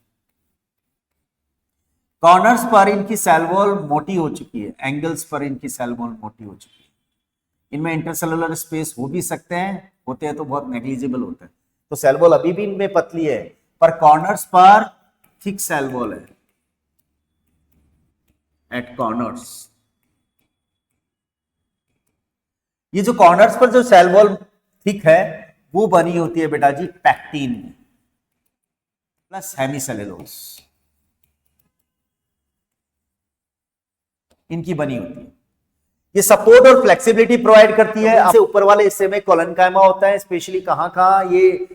कॉर्नर्स पर इनकी सेल वॉल मोटी हो चुकी है, एंगल्स पर इनकी सेल वॉल मोटी हो चुकी है, इनमें इंटरसेलुलर स्पेस हो भी सकते हैं, होते हैं तो बहुत नेग्लिजिबल होते हैं, तो सेल वॉल अभी भी इनमें पतली है, पर कॉर्नर्स पर थिक सेल वॉल है एट कॉर्नर्स। ये जो कॉर्नर्स पर जो सेल वॉल थिक है वो बनी होती है बेटा जी पैक्टिन प्लस हेमिसेलुलोज, इनकी बनी होती है। ये सपोर्ट और फ्लेक्सिबिलिटी प्रोवाइड करती है। आपसे ऊपर वाले हिस्से में कोलेनकाइमा होता है, स्पेशली कहां ये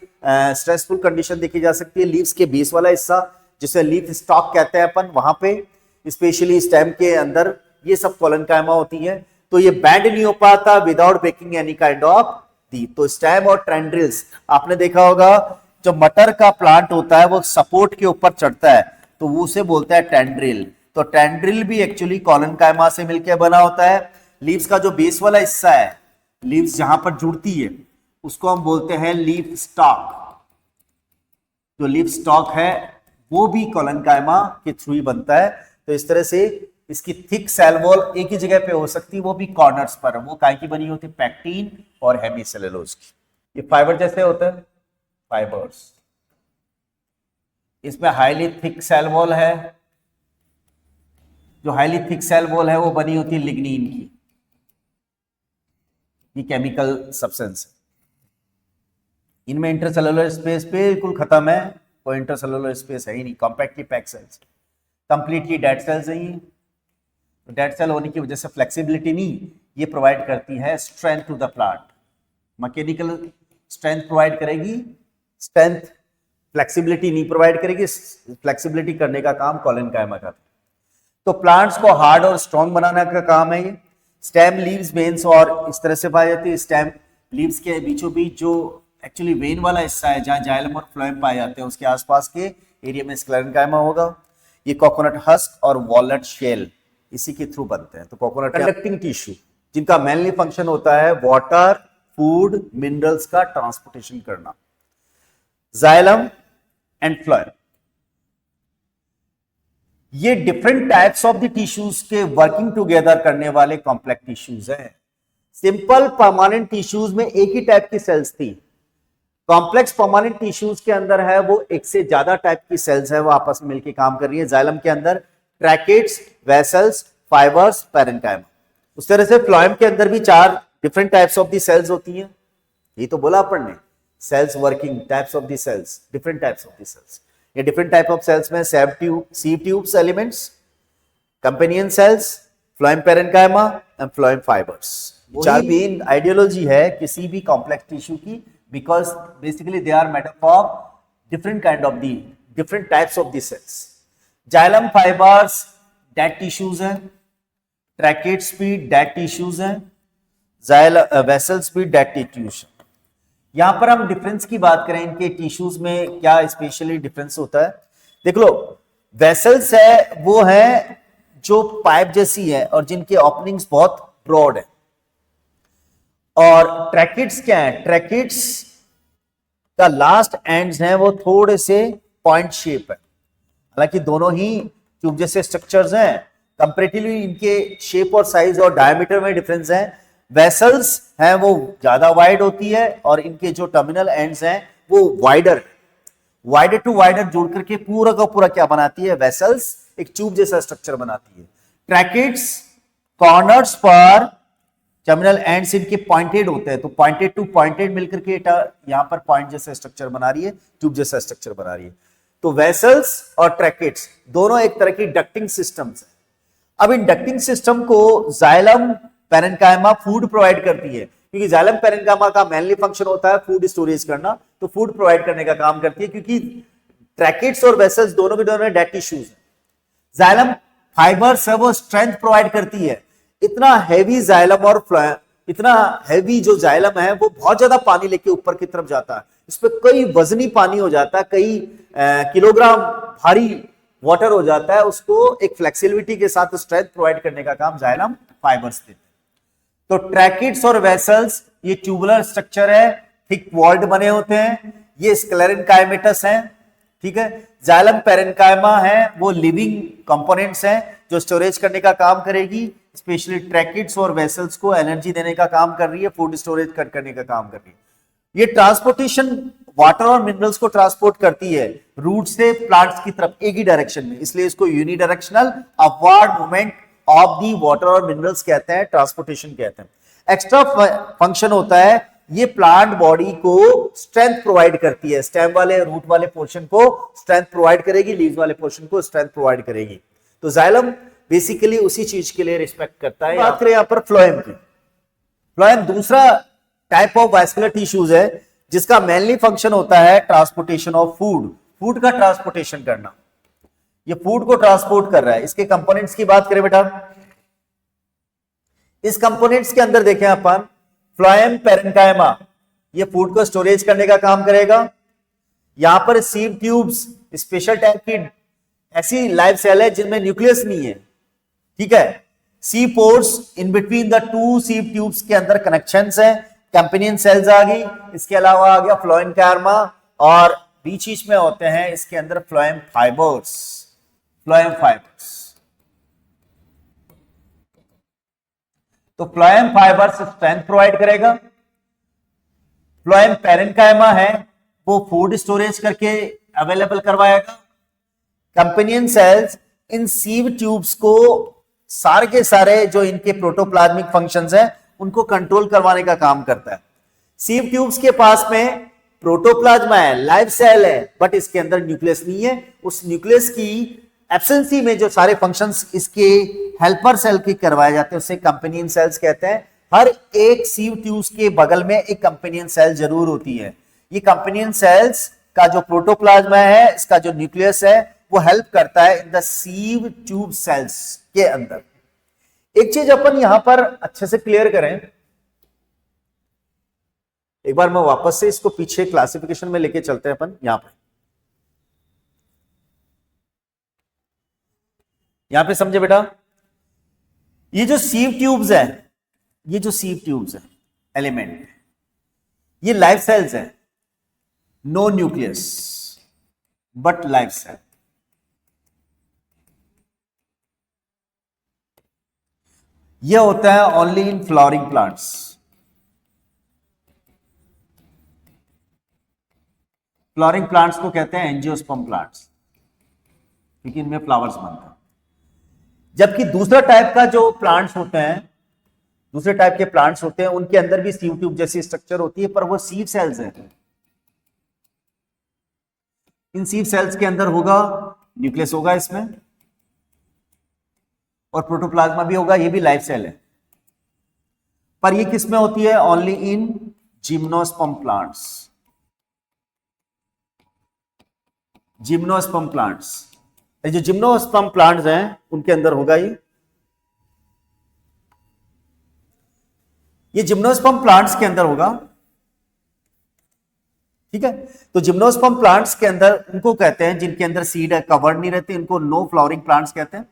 स्ट्रेसफुल कंडीशन देखी जा सकती है, लीव्स के बेस वाला हिस्सा जिसे लीफ स्टॉक कहते हैं अपन, वहां पे स्पेशली स्टेम के अंदर ये सब कोलेनकाइमा होती है। तो ये बैंड नहीं हो पाता without breaking any kind of the. तो स्टेम और टेंड्रिल्स आपने देखा होगा, जो मटर का प्लांट होता है वो सपोर्ट के ऊपर चढ़ता है तो वो उसे बोलता है टेंड्रिल। तो टेंड्रिल भी एक्चुअली कोलेनकाइमा से मिलकर बना होता है। लीव्स का जो बेस वाला हिस्सा है, लीव्स जहां पर जुड़ती है उसको हम बोलते हैं लीफ स्टॉक। जो लीफ स्टॉक है वो भी कोलेनकाइमा के थ्रू ही बनता है। तो इस तरह से इसकी थिक सेल वॉल एक ही जगह पे हो सकती है, वो भी कॉर्नर्स पर। वो काय की बनी होती है? पैक्टिन और हेमिसेलुलोज की। ये फाइबर जैसे होते हैं फाइबर्स। इसमें हाईली थिक सेल वॉल है, जो हाईली थिक सेल वॉल है वो बनी होती है लिग्निन की। ये केमिकल सब्सटेंस है। इनमें इंटरसेलुलर स्पेस बिल्कुल खत्म है, कोई इंटरसेलुलर स्पेस है ही नहीं, compactly packed cells, completely dead cells है ये। डेड सेल होने की वजह से फ्लेक्सिबिलिटी नहीं, ये प्रोवाइड करती है strength to the plant. Mechanical strength provide करेगी, स्ट्रेंथ फ्लेक्सिबिलिटी नहीं प्रोवाइड करेगी। फ्लेक्सिबिलिटी करने का काम कोलेनकाइमा का। तो प्लांट्स को हार्ड और स्ट्रॉन्ग बनाने का काम है ये। स्टेम, लीव्स, वेन्स और इस तरह से पाई जाती है। स्टेम, लीव्स के बीचों बीच जो एक्चुअली वेन वाला हिस्सा है जहां जाइलम और फ्लोएम पाए जाते हैं, उसके आसपास के एरिया में कोलेनकाइमा होगा। ये कोकोनट हस्क और वॉलनट शेल इसी के थ्रू बनते हैं। तो कोकोनट कंडक्टिंग टिश्यू जिनका मेनली फंक्शन होता है वाटर, फूड, मिनरल्स का ट्रांसपोर्टेशन करना। जाइलम एंड फ्लोएम ये different types of the tissues के वर्किंग टुगेदर करने वाले कॉम्प्लेक्स टिश्यूज हैं। सिंपल परमानेंट टिश्यूज में एक ही टाइप की सेल्स थी। कॉम्प्लेक्स परमानेंट टिश्यूज के अंदर है वो एक से ज्यादा टाइप की सेल्स है, वो आपस में मिलकर काम कर रही है। जाइलम के अंदर ट्रैकेट्स, वेसल्स, फाइबर्स, पैरेन्काइमा। उस तरह से फ्लोएम के अंदर भी 4 different types of the cells होती हैं। ये तो बोला अपन ने, cells working types of the cells, different types of the cells. ये डिफरेंट टाइप ऑफ सेल्स में sieve tubes elements, companion cells, phloem parenchyma and phloem fibres. 4 main ideology है किसी भी कॉम्प्लेक्स टिश्यू की, because basically they are made up of different kind of the different types of the cells. Xylem fibers dead tissues हैं, tracheids भी dead tissues हैं, vessels भी dead tissues। यहां पर हम डिफरेंस की बात करें, इनके टिश्यूज में क्या स्पेशली डिफरेंस होता है देख लो। वेसल्स है वो है जो पाइप जैसी है और जिनके ओपनिंग्स बहुत ब्रॉड है। और ट्रैकिड्स क्या है? ट्रैकिड्स का लास्ट एंड्स हैं वो थोड़े से पॉइंट शेप है। हालांकि दोनों ही ट्यूब जैसे स्ट्रक्चर्स हैं, कंपैरेटिवली इनके शेप और साइज और डायमीटर में डिफरेंस है। वेसल्स हैं वो ज्यादा वाइड होती है और इनके जो टर्मिनल एंड्स हैं वो वाइडर टू वाइडर जोड़ करके पूरा का पूरा क्या बनाती है? वेसल्स एक ट्यूब जैसा स्ट्रक्चर बनाती है। ट्रैकिड्स कॉर्नर्स पर टर्मिनल एंड्स इनके पॉइंटेड होते हैं, तो पॉइंटेड टू पॉइंटेड मिलकर के यहां पर पॉइंट जैसा स्ट्रक्चर बना रही है, ट्यूब जैसा स्ट्रक्चर बना रही है। तो वेसल्स और ट्रैकेट्स दोनों एक तरह की डक्टिंग सिस्टम्स हैं। अब इन डक्टिंग सिस्टम को जाइलम पैरेन्काइमा फूड प्रोवाइड करती है, क्योंकि जाइलम पैरेन्काइमा का मेनली फंक्शन होता है फूड स्टोरेज करना, तो फूड प्रोवाइड करने का काम करती है। क्योंकि ट्रैकेट्स और वेसल्स दोनों के दोनों डेड टिश्यूज हैं। जाइलम फाइबर्स है वो स्ट्रेंथ प्रोवाइड करती है। इतना हैवी जाइलम और इतना हैवी जो जाइलम है वो बहुत ज्यादा पानी लेके ऊपर की तरफ जाता है, इस पे कई वजनी पानी हो जाता है, कई किलोग्राम भारी वाटर हो जाता है, उसको एक फ्लेक्सिबिलिटी के साथ स्ट्रेंथ प्रोवाइड करने का काम जाइलम फाइबर्स देते हैं। तो ट्रैकिड्स और वेसल्स ये ट्यूबुलर स्ट्रक्चर है, थिक वॉल्ड बने होते हैं, ये स्क्लेरेनकाइमेटस है, ठीक है। जाइलम पेरेन्काइमा है वो लिविंग कंपोनेंट्स हैं जो स्टोरेज करने का काम करेगी, स्पेशली ट्रैकिड्स और वेसल्स को एनर्जी देने का काम कर रही है, फूड स्टोरेज करने का काम कर रही है। ये ट्रांसपोर्टेशन वाटर और मिनरल्स को ट्रांसपोर्ट करती है रूट से प्लांट्स की तरफ एक ही डायरेक्शन में, इसलिए इसको unidirectional upward movement of the water और मिनरल्स कहते हैं, ट्रांसपोर्टेशन कहते हैं। एक्स्ट्रा फंक्शन होता है, ये प्लांट बॉडी को स्ट्रेंथ प्रोवाइड करती है, स्टेम वाले रूट वाले पोर्शन को स्ट्रेंथ प्रोवाइड करेगी, लीव्स वाले पोर्शन को स्ट्रेंथ प्रोवाइड करेगी। तो जाइलम बेसिकली उसी चीज के लिए रिस्पेक्ट करता है। बात करें यहां पर फ्लोएम की, फ्लोएम दूसरा टाइप ऑफ वैस्कुलर टिश्यूज है जिसका मेनली फंक्शन होता है ट्रांसपोर्टेशन ऑफ फूड, फूड का ट्रांसपोर्टेशन करना। ये फूड को ट्रांसपोर्ट कर रहा है। इसके कंपोनेंट्स की बात करें बेटा, इस कंपोनेंट्स के अंदर देखें अपन, फ्लोएम पेरेन्काइमा ये फूड को स्टोरेज करने का काम करेगा। यहां पर सीव ट्यूब्स स्पेशल टाइप की ऐसी लाइव सेल है जिनमें न्यूक्लियस नहीं है, ठीक है। Sieve pores in between the two sieve tubes के अंदर कनेक्शंस है, कैंपेनियन सेल्स आ गई, इसके अलावा आ गया फ्लोएम कैरमा और बीच में होते हैं इसके अंदर फ्लोएम फाइबर्स, फ्लोएम फाइबर्स। तो फ्लोएम फाइबर्स स्ट्रेंथ प्रोवाइड करेगा। फ्लोएम पेरेन्काइमा है वो फूड स्टोरेज करके अवेलेबल करवाएगा। कंपेनियन सेल्स इन सीव ट्यूब्स को सारे के सारे जो इनके प्रोटोप्लाज्मिक फंक्शंस हैं उनको कंट्रोल करवाने का काम करता है। सीव ट्यूब्स के पास में प्रोटोप्लाज्मा है, लाइव सेल है, बट इसके अंदर न्यूक्लियस नहीं है। उस न्यूक्लियस की एब्सेंसी में जो सारे फंक्शंस इसके हेल्पर सेल के करवाए जाते हैं उसे कंपेनियन सेल्स कहते हैं। हर एक सीव ट्यूब्स के बगल में एक कंपेनियन सेल जरूर होती है। ये कंपेनियन सेल्स का जो प्रोटोप्लाज्मा है, इसका जो न्यूक्लियस है वो हेल्प करता है in the sieve tube cells के अंदर। एक चीज अपन यहां पर अच्छे से क्लियर करें, एक बार मैं वापस से इसको पीछे क्लासिफिकेशन में लेके चलते हैं अपन। यहां पे समझे बेटा, ये जो सीव ट्यूब्स है, ये जो सीव ट्यूब्स है एलिमेंट, ये लाइव सेल्स है, no nucleus but live cell. ये होता है only in flowering plants. Flowering plants को कहते हैं एंजियोस्पर्म प्लांट्स, क्योंकि इनमें फ्लावर्स बनते हैं। जबकि दूसरा टाइप का जो प्लांट्स होते हैं, दूसरे टाइप के प्लांट्स होते हैं, उनके अंदर भी सीव ट्यूब जैसी स्ट्रक्चर होती है, पर वो सीव सेल्स हैं। इन सीव सेल्स के अंदर होगा न्यूक्लियस, होगा इसमें, और प्रोटोप्लाज्मा भी होगा, ये भी लाइव सेल है। पर ये किस में होती है? ओनली इन जिम्नोस्पर्म प्लांट्स। जिम्नोस्पर्म प्लांट्स, जो जिम्नोस्पर्म प्लांट्स हैं उनके अंदर होगा ये जिम्नोस्पर्म प्लांट्स के अंदर होगा, ठीक है। तो जिम्नोस्पर्म प्लांट्स के अंदर उनको कहते हैं जिनके अंदर सीड है, कवर्ड नहीं रहते, इनको नो फ्लावरिंग प्लांट्स कहते हैं।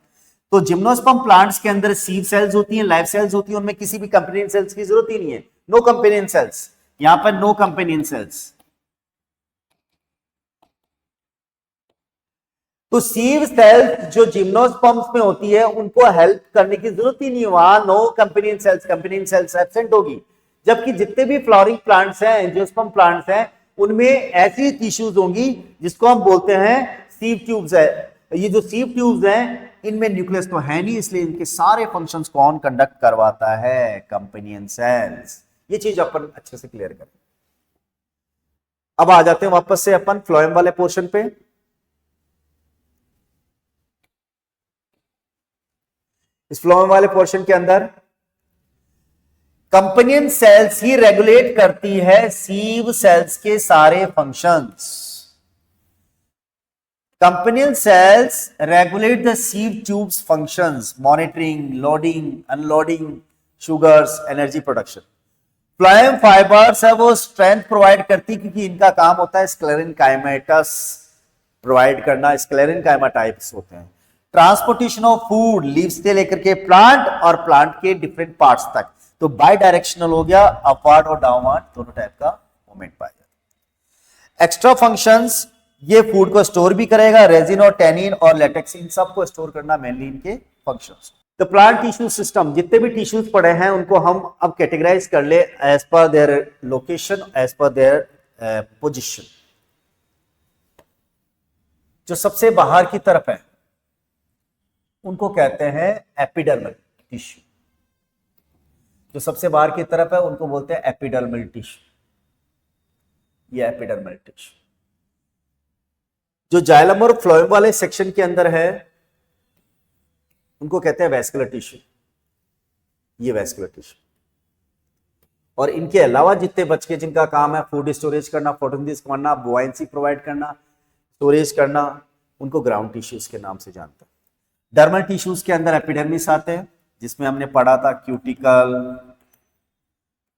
तो जिम्नोस्पर्म प्लांट्स के अंदर सीड सेल्स होती हैं, लाइव सेल्स होती हैं, उनमें किसी भी कंपेनियन सेल्स की जरूरत ही नहीं है, नो कंपेनियन सेल्स। यहां पर नो कंपेनियन सेल्स। तो सीव सेल्स जो जिम्नोस्पर्म्स में होती है उनको हेल्प करने की जरूरत ही नहीं है, वहां नो कंपेनियन सेल्स एब्सेंट होगी। जबकि जितने भी फ्लावरिंग प्लांट्स हैं, एंजियोस्पर्म प्लांट्स हैं, उनमें ऐसी टिश्यूज होंगी जिसको हम बोलते हैं सीव ट्यूब्स है। ये जो सीव ट्यूब्स हैं इनमें न्यूक्लियस तो है नहीं, इसलिए इनके सारे फंक्शंस कौन कंडक्ट करवाता है? Companion cells. ये चीज अपन अच्छे से क्लियर करें। अब आ जाते हैं वापस से अपन फ्लोएम वाले पोर्शन पे। इस फ्लोएम वाले पोर्शन के अंदर कंपेनियन सेल्स ही रेगुलेट करती है सीव सेल्स के सारे functions. Companion cells regulate the sieve tube's functions, monitoring, loading, unloading sugars, energy production. Phloem fibres है वो स्ट्रेंथ प्रोवाइड करती क्योंकि इनका काम होता है स्क्लेरेनकाइमेटस प्रोवाइड करना, स्क्लेरेनकाइमा टाइप्स होते हैं। ट्रांसपोर्टेशन ऑफ फूड लीव्स से लेकर के प्लांट और प्लांट के डिफरेंट पार्ट्स तक, तो बाई डायरेक्शनल हो गया, अपवर्ड और डाउनवर्ड दोनों टाइप का मूवमेंट पाया जाता है। एक्स्ट्रा फंक्शंस, ये फूड को स्टोर भी करेगा, रेजिन और टेनिन और लेटेक्स इन सबको स्टोर करना मेनली इनके फंक्शंस। तो प्लांट टिश्यू सिस्टम, जितने भी टिश्यूज पड़े हैं उनको हम अब कैटेगराइज कर ले as per their location, as per their position. जो सबसे बाहर की तरफ है उनको कहते हैं एपिडर्मल टिश्यू, जो सबसे बाहर की तरफ है उनको बोलते हैं एपिडर्मल टिश्यू, ये एपिडर्मल टिश्यू। जो जाइलम और फ्लोएम वाले सेक्शन के अंदर है उनको कहते हैं वैस्कुलर टिश्यू, ये वैस्कुलर टिश्यू। और इनके अलावा जितने बच के जिनका काम है फूड स्टोरेज करना, फोटोसिंथेसिस करना, बुआयंसी प्रोवाइड करना, स्टोरेज करना, उनको ग्राउंड टिश्यूज के नाम से जानते हैं। डर्मल टिश्यूज के अंदर एपिडर्मिस आते हैं, जिसमें हमने पढ़ा था cuticle,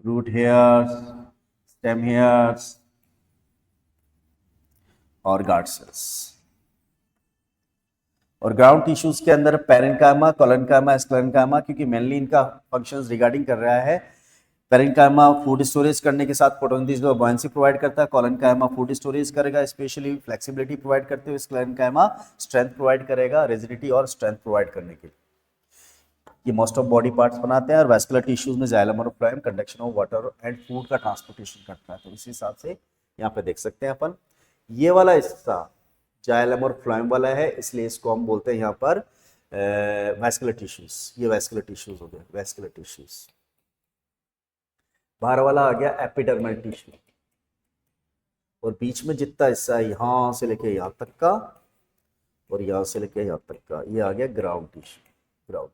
root hairs, stem hairs और गार्ड सेल्स। और ग्राउंड टिश्यूज के अंदर पेरेन्काइमा, कोलेनकाइमा, स्क्लेरेनकाइमा, क्योंकि मेनली इनका फंक्शंस रिगार्डिंग कर रहा है। पेरेन्काइमा फूड स्टोरेज करने के साथ फोटोसिंथेसिस और बुआयंसी प्रोवाइड करता है, कोलेनकाइमा फूड स्टोरेज करेगा, स्पेशली फ्लेक्सिबिलिटी प्रोवाइड करते हुए, स्क्लेरेनकाइमा स्ट्रेंथ प्रोवाइड करेगा, रिजिडिटी और स्ट्रेंथ प्रोवाइड करने के लिए। ये मोस्ट ऑफ बॉडी पार्ट्स बनाते हैं। और वैस्कुलर टिश्यूज में जाइलम और phloem conduction of water and food का ट्रांसपोर्टेशन करता है। तो इस हिसाब से यहाँ पे देख सकते हैं अपन, ये वाला हिस्सा जाइलम और फ्लोएम वाला है, इसलिए इसको हम बोलते हैं यहाँ पर वैस्कुलर टिश्यूज। ये वैस्कुलर टिश्यूज हो गए, वैस्कुलर टिश्यूज। बाहर वाला आ गया एपिडर्मल टिश्यू, और बीच में जितना हिस्सा है यहां से लेके यहां तक का और यहां से लेके यहां तक का, ये आ गया ग्राउंड टिश्यू। ग्राउंड,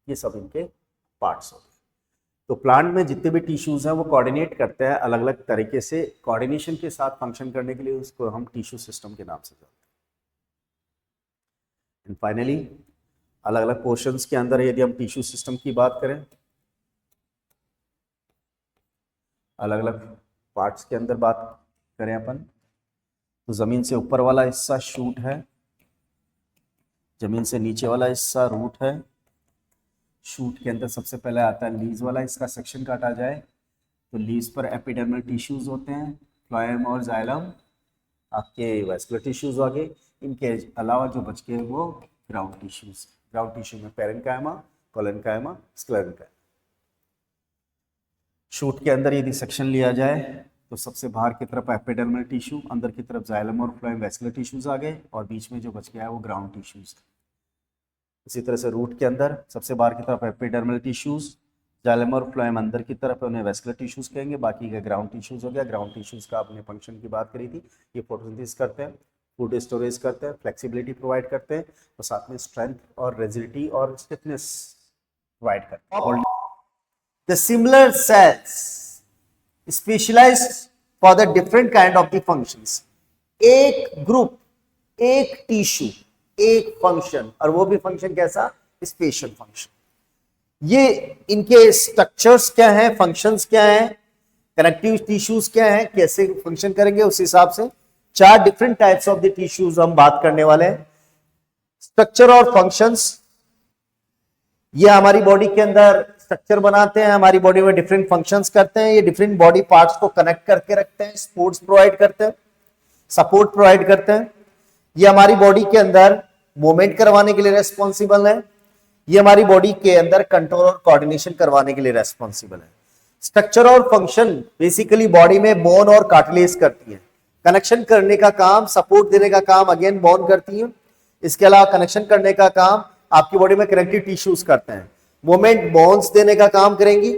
ये सब इनके पार्ट्स हो गए। तो प्लांट में जितने भी टिश्यूज हैं वो कोऑर्डिनेट करते हैं अलग अलग तरीके से, कोऑर्डिनेशन के साथ फंक्शन करने के लिए उसको हम टिश्यू सिस्टम के नाम से जानते हैं। एंड फाइनली अलग अलग पोर्शंस के अंदर यदि हम टिश्यू सिस्टम की बात करें, अलग अलग पार्ट्स के अंदर बात करें अपन, तो जमीन से ऊपर वाला हिस्सा शूट है, जमीन से नीचे वाला हिस्सा रूट है। शूट के अंदर सबसे पहले आता है लीज वाला, इसका सेक्शन काटा जाए तो लीज पर एपिडर्मल टिश्यूज होते हैं, फ्लोएम और जाइलम आपके वैस्कुलर टिश्यूज आ गए। इनके अलावा जो बच गए वो ग्राउंड टिश्यूज। ग्राउंड टिश्यू में पेरेन्काइमा, कोलेनकाइमा, स्क्लेरेनकाइमा। शूट के अंदर यदि सेक्शन लिया जाए तो सबसे बाहर की तरफ एपिडर्मल टिश्यू, अंदर की तरफ जाइलम और फ्लोएम वैस्कुलर टिश्यूज आ गए, और बीच में जो बच गया है वो ग्राउंड टिश्यूज। इसी तरह से रूट के अंदर सबसे बाहर की तरफ एपिडर्मल टिश्यूज, जाइलम और फ्लोएम अंदर की तरफ उन्हें वैस्कुलर टिश्यूज कहेंगे, बाकी का ग्राउंड टिश्यूज हो गया। ग्राउंड टिश्यूज का आपने फंक्शन की बात करी थी, ये फोटोसिंथेसिस करते हैं, फूड स्टोरेज करते हैं, फ्लेक्सिबिलिटी प्रोवाइड करते हैं, और साथ में स्ट्रेंथ और रिजिडिटी और स्टिफनेस प्रोवाइड करते हैं। The similar cells specialized for the different kind of the functions. एक ग्रुप, एक टिश्यू, एक फंक्शन, और वो भी फंक्शन कैसा? Special function. ये इनके स्ट्रक्चर्स क्या हैं, फंक्शंस क्या हैं, कनेक्टिव टिश्यूज क्या हैं, कैसे फंक्शन करेंगे, उस हिसाब से 4 different types of the tissues हम बात करने वाले हैं। स्ट्रक्चर और फंक्शंस, ये हमारी बॉडी के अंदर स्ट्रक्चर बनाते हैं, हमारी बॉडी में डिफरेंट फंक्शंस करते हैं, ये डिफरेंट बॉडी पार्ट्स को कनेक्ट करके रखते हैं, सपोर्ट्स प्रोवाइड करते हैं, सपोर्ट प्रोवाइड करते हैं। ये हमारी बॉडी के अंदर मूवमेंट करवाने के लिए रेस्पॉन्सिबल है, ये हमारी बॉडी के अंदर कंट्रोल और कोऑर्डिनेशन करवाने के लिए रेस्पॉन्सिबल है। स्ट्रक्चर और फंक्शन बेसिकली बॉडी में बोन और कार्टिलेज करती है, कनेक्शन करने का काम, सपोर्ट देने का काम अगेन बोन करती है। इसके अलावा कनेक्शन करने का काम आपकी बॉडी में कनेक्टिव टिश्यूज करते हैं, मूवमेंट बोन्स देने का काम करेंगी,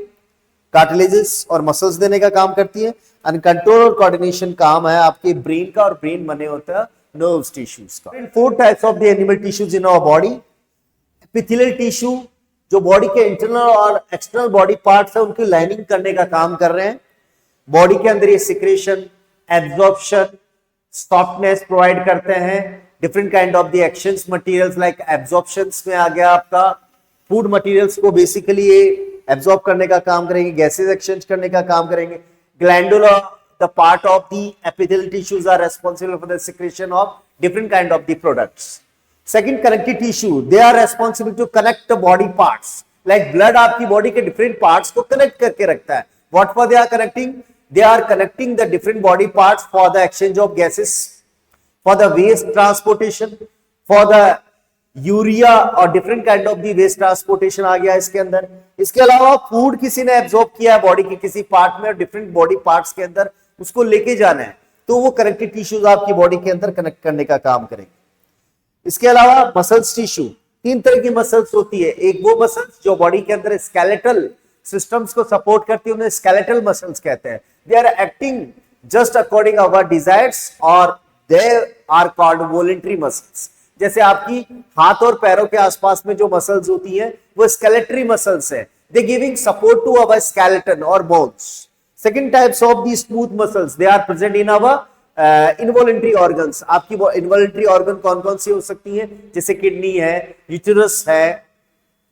कार्टिलेजेस और मसल्स देने का काम करती है, एंड कंट्रोल और कोऑर्डिनेशन काम है आपके ब्रेन का, और ब्रेन बने होता है नर्व्स टिश्यूज का। 4 types of the animal tissues in our body. Epithelial tissue जो बॉडी के इंटरनल और एक्सटर्नल बॉडी पार्ट्स है उनकी लाइनिंग करने का काम कर रहे हैं। बॉडी के अंदर ये सिक्रेशन, एब्जॉर्प्शन, सॉफ्टनेस प्रोवाइड करते हैं, different kind of the actions materials like absorptions में आ गया आपका, फूड मटेरियल्स को बेसिकली ये एब्जॉर्ब करने का काम करेंगे, गैसेस एक्सचेंज करने का काम करेंगे। Glandular, the part of the epithelial tissues are responsible for the secretion of different kind of the products. Second, connective tissue, they are responsible to connect the body parts, like blood आपकी बॉडी के डिफरेंट पार्ट्स को कनेक्ट करके रखता है। What for they are connecting? They are connecting the different body parts for the exchange of gases, for the waste transportation, for the urea और different kind of the waste transportation आ गया इसके अंदर। इसके अलावा फूड किसी ने एब्जॉर्ब किया है बॉडी के किसी पार्ट में और डिफरेंट बॉडी पार्ट्स के अंदर उसको लेके जाना है, तो वो कनेक्टिव टिश्यूज आपकी बॉडी के अंदर कनेक्ट करने का काम करेंगे। इसके अलावा मसल्स टिश्यू, तीन तरह की मसल्स होती है। एक वो मसल्स जो बॉडी के अंदर स्केलेटल सिस्टम्स को सपोर्ट करती है, उन्हें स्केलेटल मसल्स कहते हैं। They are acting just according our desires और they are called voluntary muscles. जैसे आपकी हाथ और पैरों के आसपास में जो मसल्स होती हैं वो स्केलेटरी मसल्स है, they giving support to our skeleton और bones. Second types of the smooth muscles, they are present in our involuntary organs. आपकी इनवॉलंटरी ऑर्गन कौन कौन सी हो सकती हैं? जैसे किडनी है, यूटेरस है,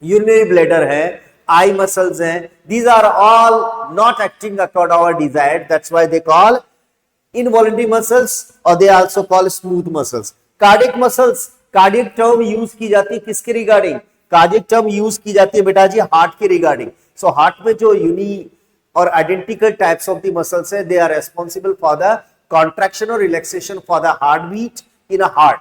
यूरिनरी ब्लैडर है, आई मसल्स हैं। These are all not acting according our desire, that's why they call involuntary muscles और they also call smooth muscles. Cardiac muscles, cardiac term use की जाती है किसके रिगार्डिंग? कार्डियक टर्म यूज की जाती है बेटा जी हार्ट के रिगार्डिंग। सो हार्ट में जो यूनी और identical types of the muscles है, they are responsible for the contraction और relaxation for the heart beat in a heart.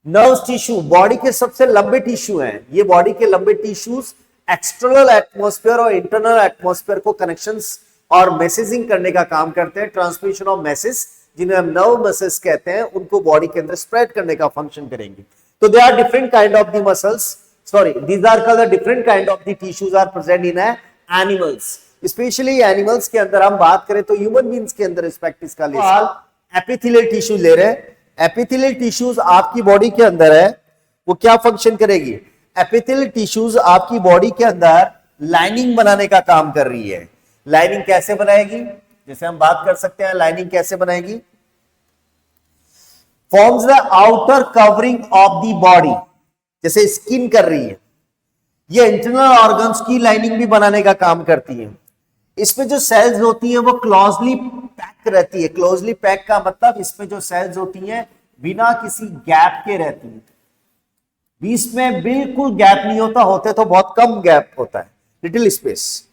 Nerves tissue, body के सबसे लंबे टिश्यू हैं। ये बॉडी के लंबे टिश्यूज एक्सटर्नल एटमॉस्फेयर और इंटरनल एटमॉस्फेयर को कनेक्शंस और मैसेजिंग करने का काम करते हैं। ट्रांसमिशन ऑफ मैसेज, जिन्हें हम नर्व मसल्स कहते हैं, उनको बॉडी के अंदर स्प्रेड करने का फंक्शन करेंगे। तो they are different kind of the muscles, sorry these are called the different kind of the tissues are present in animals. Especially animals के अंदर हम बात करें तो ह्यूमन बीइंग्स के अंदर रिस्पेक्ट इसका ले एपिथेलियल टिश्यू ले रहे हैं। एपिथेलियल टिश्यूज आपकी बॉडी के अंदर है, वो क्या फंक्शन करेगी? एपिथेलियल टिश्यूज आपकी बॉडी के अंदर लाइनिंग बनाने का काम कर रही है। लाइनिंग कैसे बनाएगी? जैसे हम बात कर सकते हैं लाइनिंग कैसे बनाएगी? Forms the outer covering of the body, जैसे स्किन कर रही है, ये इंटरनल ऑर्गन्स की लाइनिंग भी बनाने का काम करती है। इसमें जो सेल्स होती हैं वो क्लोजली पैक रहती है। क्लोजली पैक का मतलब इसमें जो सेल्स होती हैं बिना किसी गैप के रहती हैं, बीच में बिल्कुल गैप नहीं होता, होते तो बहुत कम गैप होता है, लिटिल स्पेस।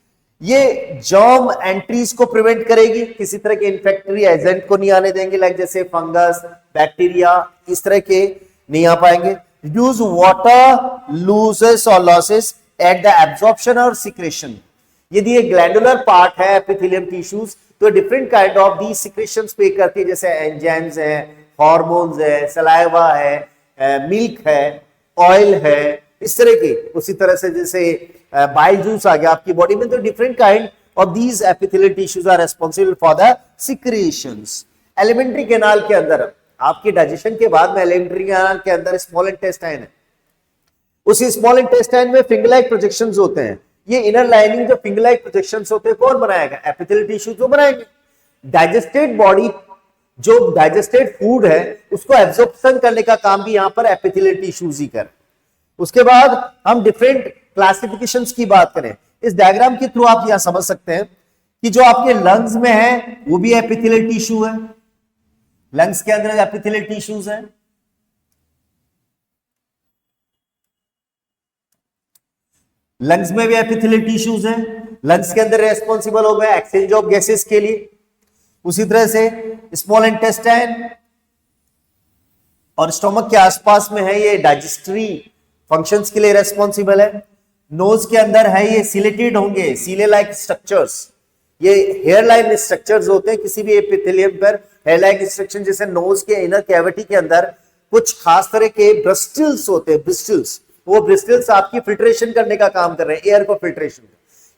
ये जर्म एंट्रीज को प्रिवेंट करेगी, किसी तरह के इन्फेक्टरी एजेंट को नहीं आने देंगे, लाइक जैसे फंगस, बैक्टीरिया, इस तरह के नहीं आ पाएंगे। रिड्यूस वाटर लूजेस और लॉसेस एट द एब्जॉर्प्शन और सिक्रेशन। यदि ये ग्लैंडुलर पार्ट है एपिथेलियम टिश्यूज, तो different kind of the secretions पे करती है, जैसे एंजाइम्स है, हार्मोन्स है, सलाइवा है, मिल्क है, ऑयल है, इस तरह के। उसी तरह से जैसे बाइल जूस आ गया आपकी बॉडी में, तो different kind of these epithelial tissues are responsible for the secretions. Alimentary canal के अंदर आपके डाइजेशन के बाद में एलिमेंट्री कैनाल के अंदर स्मॉल इंटेस्टाइन है, उसी स्मॉल इंटेस्टाइन में फिंगर लाइक प्रोजेक्शंस होते हैं। ये इनर लाइनिंग जो फिंगर लाइक प्रोजेक्शंस होते हैं कौन बनाएगा? एपिथेलियल टिश्यू जो बनाएंगे। डाइजेस्टेड बॉडी, जो डाइजेस्टेड फूड है उसको एब्जॉर्प्शन करने का काम भी यहां पर एपिथेलियल टिश्यूज ही कर। उसके बाद हम डिफरेंट क्लासिफिकेशंस की बात करें, इस डायग्राम के थ्रू आप यहां समझ सकते हैं कि जो आपके लंग्स में है वो भी एपिथेलियल टिश्यू है, लंग्स के अंदर एपिथेलियल टिश्यूज है। लंग्स में भी एपिथेलियल टिश्यूज हैं, लंग्स के अंदर रेस्पॉन्सिबल हो गए एक्सचेंज ऑफ गैसेस के लिए। उसी तरह से स्मॉल इंटेस्टाइन और स्टोमक के आसपास में है, ये डाइजेस्टरी फंक्शंस के लिए रेस्पॉन्सिबल है। नोज के अंदर है, ये सिलेटेड होंगे, सीले लाइक स्ट्रक्चर्स, ये हेयर लाइन स्ट्रक्चर्स होते हैं किसी भी एपिथेलियम पर। हेयर लाइन स्ट्रक्चर जैसे नोज के इनर कैविटी के अंदर कुछ खास तरह के ब्रिस्टल्स होते हैं, ब्रिस्टल्स, वो ब्रिस्टल्स आपकी फिल्ट्रेशन करने का काम कर रहे हैं, एयर को फिल्ट्रेशन।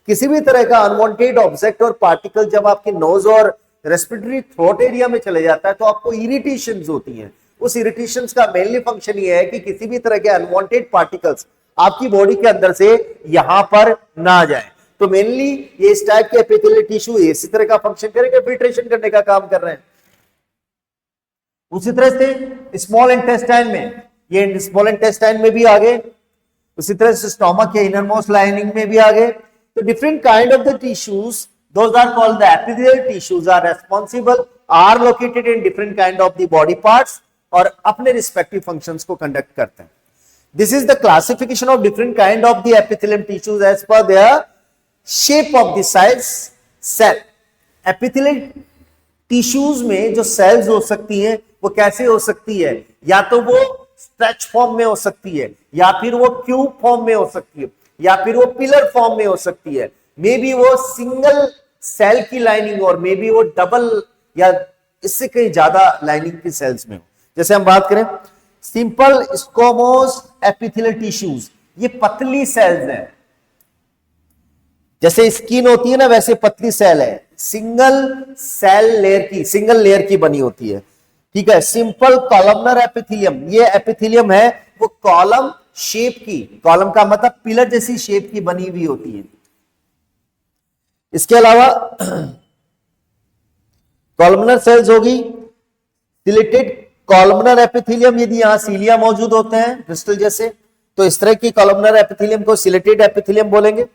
किसी भी तरह का अनवांटेड ऑब्जेक्ट और पार्टिकल जब आपके नोज और रेस्पिरेटरी थ्रोट एरिया में चले जाता है तो आपको इरिटेशंस होती हैं। उस इरिटेशंस का मेनली फंक्शन ये है कि किसी भी तरह के अनवांटेड पार्टिकल्स आपकी बॉडी के अंदर से यहां पर ना जाए। तो मेनली ये इस टाइप के एपिथेलियल टिश्यू इसी तरह का फंक्शन करेंगे, फिल्ट्रेशन करने का काम कर रहे हैं। उसी तरह से स्मॉल इंटेस्टाइन में, ये स्मॉल इंटेस्टाइन में भी आ गए, उसी तरह से स्टोमक या इनरमोस्ट लाइनिंग में भी आ गए। तो different kind of the tissues, those are called the epithelial tissues, are responsible, are located in different kind of the body parts और अपने रिस्पेक्टिव फंक्शंस को कंडक्ट करते हैं। This is the classification of different kind of the epithelium tissues as per their shape of the cells. Cell epithelial tissues में जो cells हो सकती हैं वो कैसे हो सकती है, या तो वो स्ट्रेच फॉर्म में हो सकती है, या फिर वो क्यूब फॉर्म में हो सकती है, या फिर वो पिलर फॉर्म में हो सकती है, मे बी वो सिंगल सेल की लाइनिंग और मे बी वो डबल या इससे कहीं ज्यादा लाइनिंग की सेल्स में हो। जैसे हम बात करें सिंपल स्क्वामोस एपिथेलियल टिश्यूज, ये पतली सेल्स हैं, जैसे स्किन होती है ना वैसे पतली सेल है, सिंगल सेल लेयर की, सिंगल लेयर की बनी होती है, ठीक है। सिंपल कॉलमनर एपिथेलियम, ये एपिथेलियम है वो कॉलम शेप की, कॉलम का मतलब पिलर जैसी शेप की बनी हुई होती है। इसके अलावा कॉलमनर सेल्स होगी, सिलेटेड कॉलमनर एपिथेलियम, यदि यहां सीलिया मौजूद होते हैं क्रिस्टल जैसे, तो इस तरह की कॉलमनर एपिथेलियम को सिलेटेड एपिथेलियम बोलेंगे।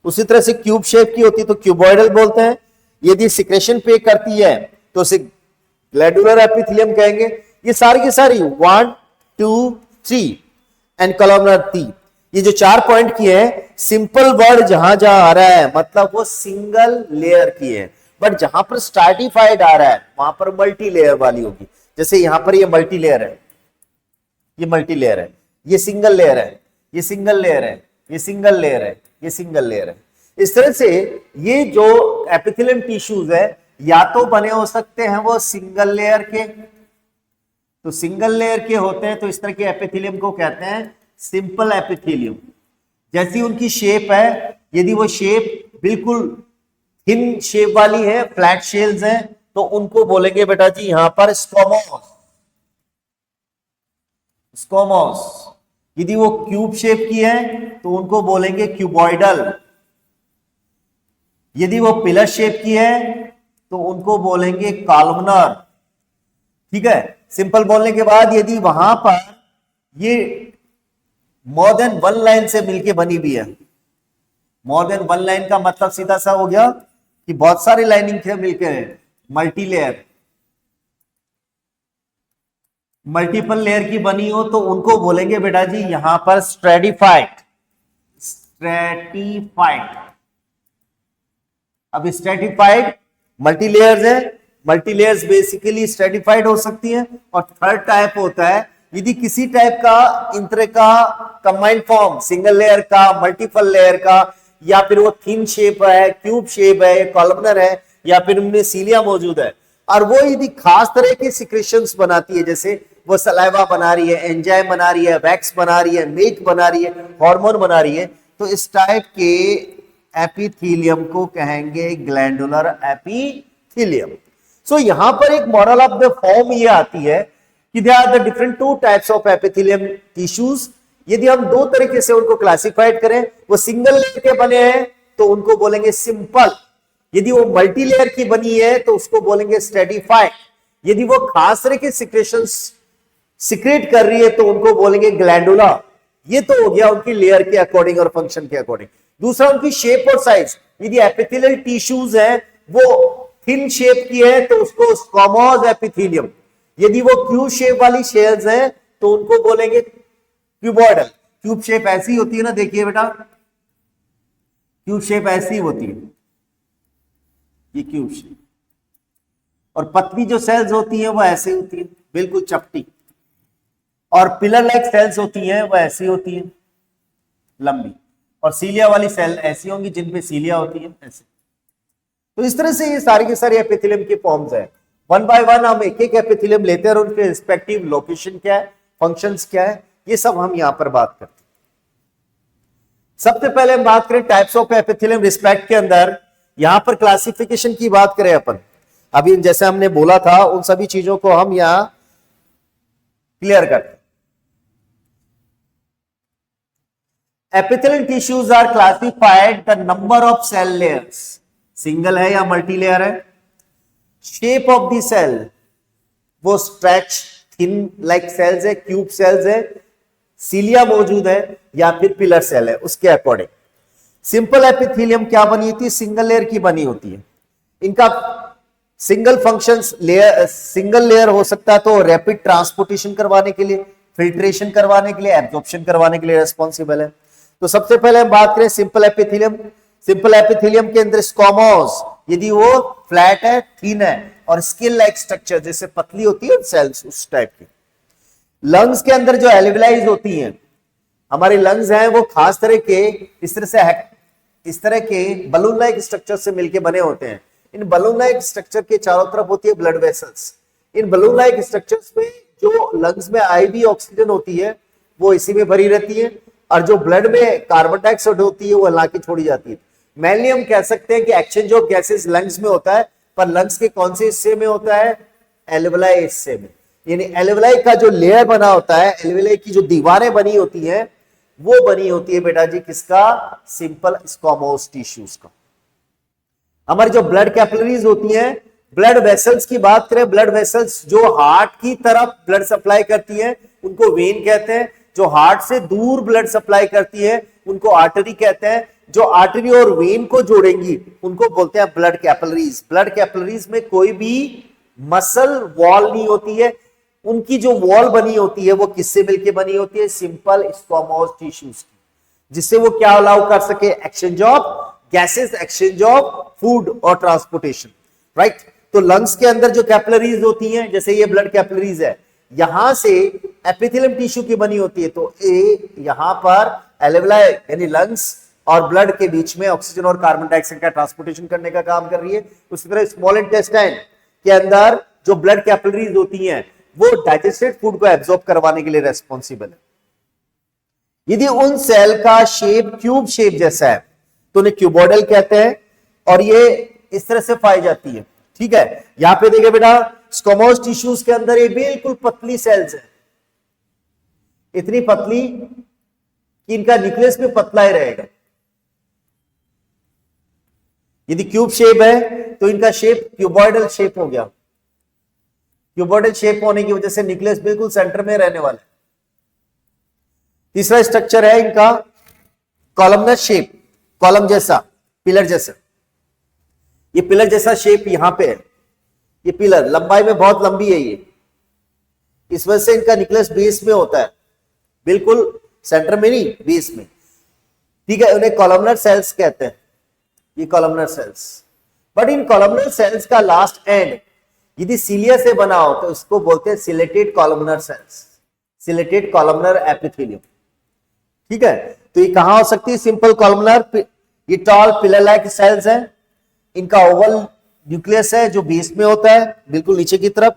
उसी तरह से क्यूब शेप की होती है तो क्यूबॉइडल बोलते हैं। यदि सिक्रेशन पे करती है तो उसे ग्लैंडुलर एपिथेलियम कहेंगे। ये सारी की सारी 1 2 3 एंड कॉलमनर 3, ये जो 4 पॉइंट की है, सिंपल वर्ड जहां जहां आ रहा है मतलब वो सिंगल लेयर की है, बट जहां पर स्ट्रैटिफाइड आ रहा है वहां पर मल्टी लेयर वाली होगी। जैसे यहां पर ये मल्टी लेयर है, ये मल्टी लेयर है, ये सिंगल लेयर है, ये सिंगल लेयर है, ये सिंगल लेयर है, ये सिंगल लेयर है। इस तरह से ये जो एपिथेलियम टिश्यूज है या तो बने हो सकते हैं वो सिंगल लेयर के, तो सिंगल लेयर के होते हैं तो इस तरह के एपिथेलियम को कहते हैं सिंपल एपिथेलियम। जैसी उनकी शेप है, यदि वो शेप बिल्कुल थिन शेप वाली है, फ्लैट शेल्स हैं, तो उनको बोलेंगे बेटा जी यहां पर स्क्वामोस, स्क्वामोस। यदि वो क्यूब शेप की है तो उनको बोलेंगे क्यूबॉइडल। यदि वो पिलर शेप की है तो उनको बोलेंगे कॉलमनर, ठीक है। सिंपल बोलने के बाद यदि वहां पर ये मोर देन वन लाइन से मिलके बनी हुई है, मोर देन वन लाइन का मतलब सीधा सा हो गया कि बहुत सारी लाइनिंग थे मिलकर, मल्टी लेयर, मल्टीपल लेयर की बनी हो तो उनको बोलेंगे बेटा जी यहां पर स्ट्रेटिफाइड, स्ट्रेटिफाइड। अब स्ट्रेटिफाइड मल्टी लेयर्स है, मल्टी लेयर्स बेसिकली स्ट्रेटिफाइड हो सकती है। और थर्ड टाइप होता है यदि किसी टाइप का इन तरह का कंबाइंड फॉर्म, सिंगल लेयर का, मल्टीपल लेयर का, या फिर वो थिन शेप है, क्यूब शेप है, कॉलमनर है, या फिर उनमें सीलिया मौजूद है, और वो यदि खास तरह के सिक्रेशंस बनाती है, जैसे वो सलाइवा बना रही है, एंजाइम बना रही है, वैक्स बना रही है, मिल्क बना रही है, हार्मोन बना रही है, तो इस टाइप के एपिथेलियम को कहेंगे ग्लैंडुलर एपिथेलियम। सो यहां पर एक मॉरल ऑफ द फॉर्म ये आती है कि there are the different two types of epithelium tissues. यदि हम दो तरीके से उनको क्लासिफाइड करें, वो सिंगल लेयर के बने हैं तो उनको बोलेंगे सिंपल, यदि वो मल्टी लेयर की बनी है तो उसको बोलेंगे स्ट्रेटिफाइड, यदि वो खास तरह के सिक्रेशंस सिक्रेट कर रही है तो उनको बोलेंगे ग्लैंडुला। ये तो हो गया उनकी लेयर के अकॉर्डिंग और फंक्शन के अकॉर्डिंग। दूसरा उनकी शेप और साइज, यदि एपिथेलियल टिश्यूज है वो थिन शेप की है तो उसको स्क्वामोस एपिथेलियम, यदि वो क्यूब शेप वाली शेल्स है तो उनको बोलेंगे क्यूबॉइडल। क्यूब शेप ऐसी होती है ना, देखिए बेटा क्यूब शेप ऐसी होती है, ये क्यूब शेप, और पतली जो सेल्स होती हैं वो ऐसी होती है बिल्कुल चपटी, और पिलर लाइक सेल्स होती हैं वो ऐसी होती हैं लंबी, और सीलिया वाली सेल ऐसी होंगी जिनपे सीलिया होती है ऐसे। तो इस तरह से ये सारी के सारे एपिथेलियम के फॉर्म्स हैं। वन बाय वन हम एक एक एपिथेलियम लेते हैं और उनके रिस्पेक्टिव लोकेशन क्या है, फंक्शंस क्या है, ये सब हम यहां पर बात करते हैं। सबसे पहले हम बात करें टाइप्स ऑफ एपिथेलियम रिस्पेक्ट के अंदर, यहां पर क्लासिफिकेशन की बात करें अपन, अभी जैसे हमने बोला था उन सभी चीजों को हम यहां क्लियर करते हैं। epithelial tissues are classified the number of cell layers, single है या मल्टी लेयर है, शेप ऑफ द सेल, वो स्ट्रेच थिन लाइक सेल्स है, क्यूब सेल्स है, सीलिया मौजूद है या फिर पिलर सेल है, उसके अकॉर्डिंग। सिंपल एपिथेलियम क्या बनी होती है? सिंगल लेयर की बनी होती है। इनका single functions layer, single layer हो सकता है तो रैपिड ट्रांसपोर्टेशन करवाने के लिए, फिल्ट्रेशन करवाने के लिए, एब्जॉर्प्शन करवाने के लिए रिस्पॉन्सिबल है। तो सबसे पहले हम बात करें सिंपल एपिथेलियम। सिंपल एपिथेलियम के अंदर स्क्वामोस, यदि वो फ्लैट है, थिन है और स्किन लाइक स्ट्रक्चर, जैसे पतली होती है सेल्स, उस टाइप की। लंग्स के अंदर जो एल्विलाइज होती हैं, हमारी लंग्स हैं वो खास तरह के इस तरह के बलून लाइक स्ट्रक्चर से मिलकर बने होते हैं। इन बलून लाइक स्ट्रक्चर के चारों तरफ होती है ब्लड वेसल्स। इन बलून लाइक स्ट्रक्चर्स में जो लंग्स में आई भी ऑक्सीजन होती है वो इसी में भरी रहती है, और जो ब्लड में कार्बन डाइऑक्साइड होती है वो हला के छोड़ी जाती है। मेनली हम कह सकते हैं कि एक्सचेंज ऑफ गैसेस लंग्स में होता है, पर लंग्स के कौन से हिस्से में होता है? एल्विलाई हिस्से में। यानी एल्विलाई का जो लेयर बना होता है, एल्विलाई की जो दीवारें बनी होती हैं, वो बनी होती है बेटा जी किसका? सिंपल स्क्वामोस टिश्यूज का। हमारी जो ब्लड कैपिलरीज होती हैं, ब्लड वेसल्स की बात करें, ब्लड वेसल्स जो हार्ट की तरफ ब्लड सप्लाई करती हैं उनको वेन कहते हैं, जो हार्ट से दूर ब्लड सप्लाई करती है उनको आर्टरी कहते हैं, जो आर्टरी और वेन को जोड़ेंगी उनको बोलते हैं ब्लड कैपिलरीज। ब्लड कैपिलरीज में कोई भी मसल वॉल नहीं होती है, उनकी जो वॉल बनी होती है वो किससे मिलकर बनी होती है? सिंपल स्क्वामोस टिश्यूज की, जिससे वो क्या अलाउ कर सके? Exchange of gases, exchange of food और ट्रांसपोर्टेशन, राइट। तो लंग्स के अंदर जो कैपिलरीज होती हैं, जैसे ये ब्लड कैपिलरीज है, यहां से एपिथेलियम टिश्यू की बनी होती है, तो ए यहां पर एल्विलाई यानी लंग्स और ब्लड के बीच में ऑक्सीजन और कार्बन डाइऑक्साइड का ट्रांसपोर्टेशन करने का काम कर रही है। उसी तरह स्मॉल इंटेस्टाइन के अंदर जो ब्लड कैपिलरीज होती हैं वो डाइजेस्टेड फूड को एब्जॉर्ब करवाने के लिए रेस्पॉन्सिबल है। यदि उन सेल का शेप क्यूब शेप जैसा है तो उन्हें क्यूबॉइडल कहते हैं, और ये इस तरह से पाई जाती है, ठीक है। यहां पे देखिए बेटा, स्क्वामोस टिश्यूज के अंदर ये बिल्कुल पतली सेल्स है, इतनी पतली कि इनका न्यूक्लियस भी पतला ही रहेगा। यदि क्यूब शेप है तो इनका शेप क्यूबॉइडल शेप हो गया। क्यूबॉइडल शेप होने की वजह से न्यूक्लियस बिल्कुल सेंटर में रहने वाला है। तीसरा स्ट्रक्चर है इनका कॉलमनर शेप, कॉलम जैसा, पिलर जैसा। ये पिलर जैसा शेप यहां पे है, ये पिलर लंबाई में बहुत लंबी है ये, इस वजह से इनका न्यूक्लियस बेस में होता है, बिल्कुल सेंटर में नहीं, बेस में, ठीक है। उन्हें कॉलमनर सेल्स कहते हैं, ये columnar sales. But in columnar sales का लास्ट एंड यदि सीलिया से बना हो तो उसको बोलते हैं chelated columnar sales, chelated columnar epithelium, ठीक है। तो ये कहां हो सकती है? सिंपल कॉलमनर, ये टॉल पिलर लाइक सेल्स हैं, इनका ओवल न्यूक्लियस है जो बेस में होता है बिल्कुल नीचे की तरफ।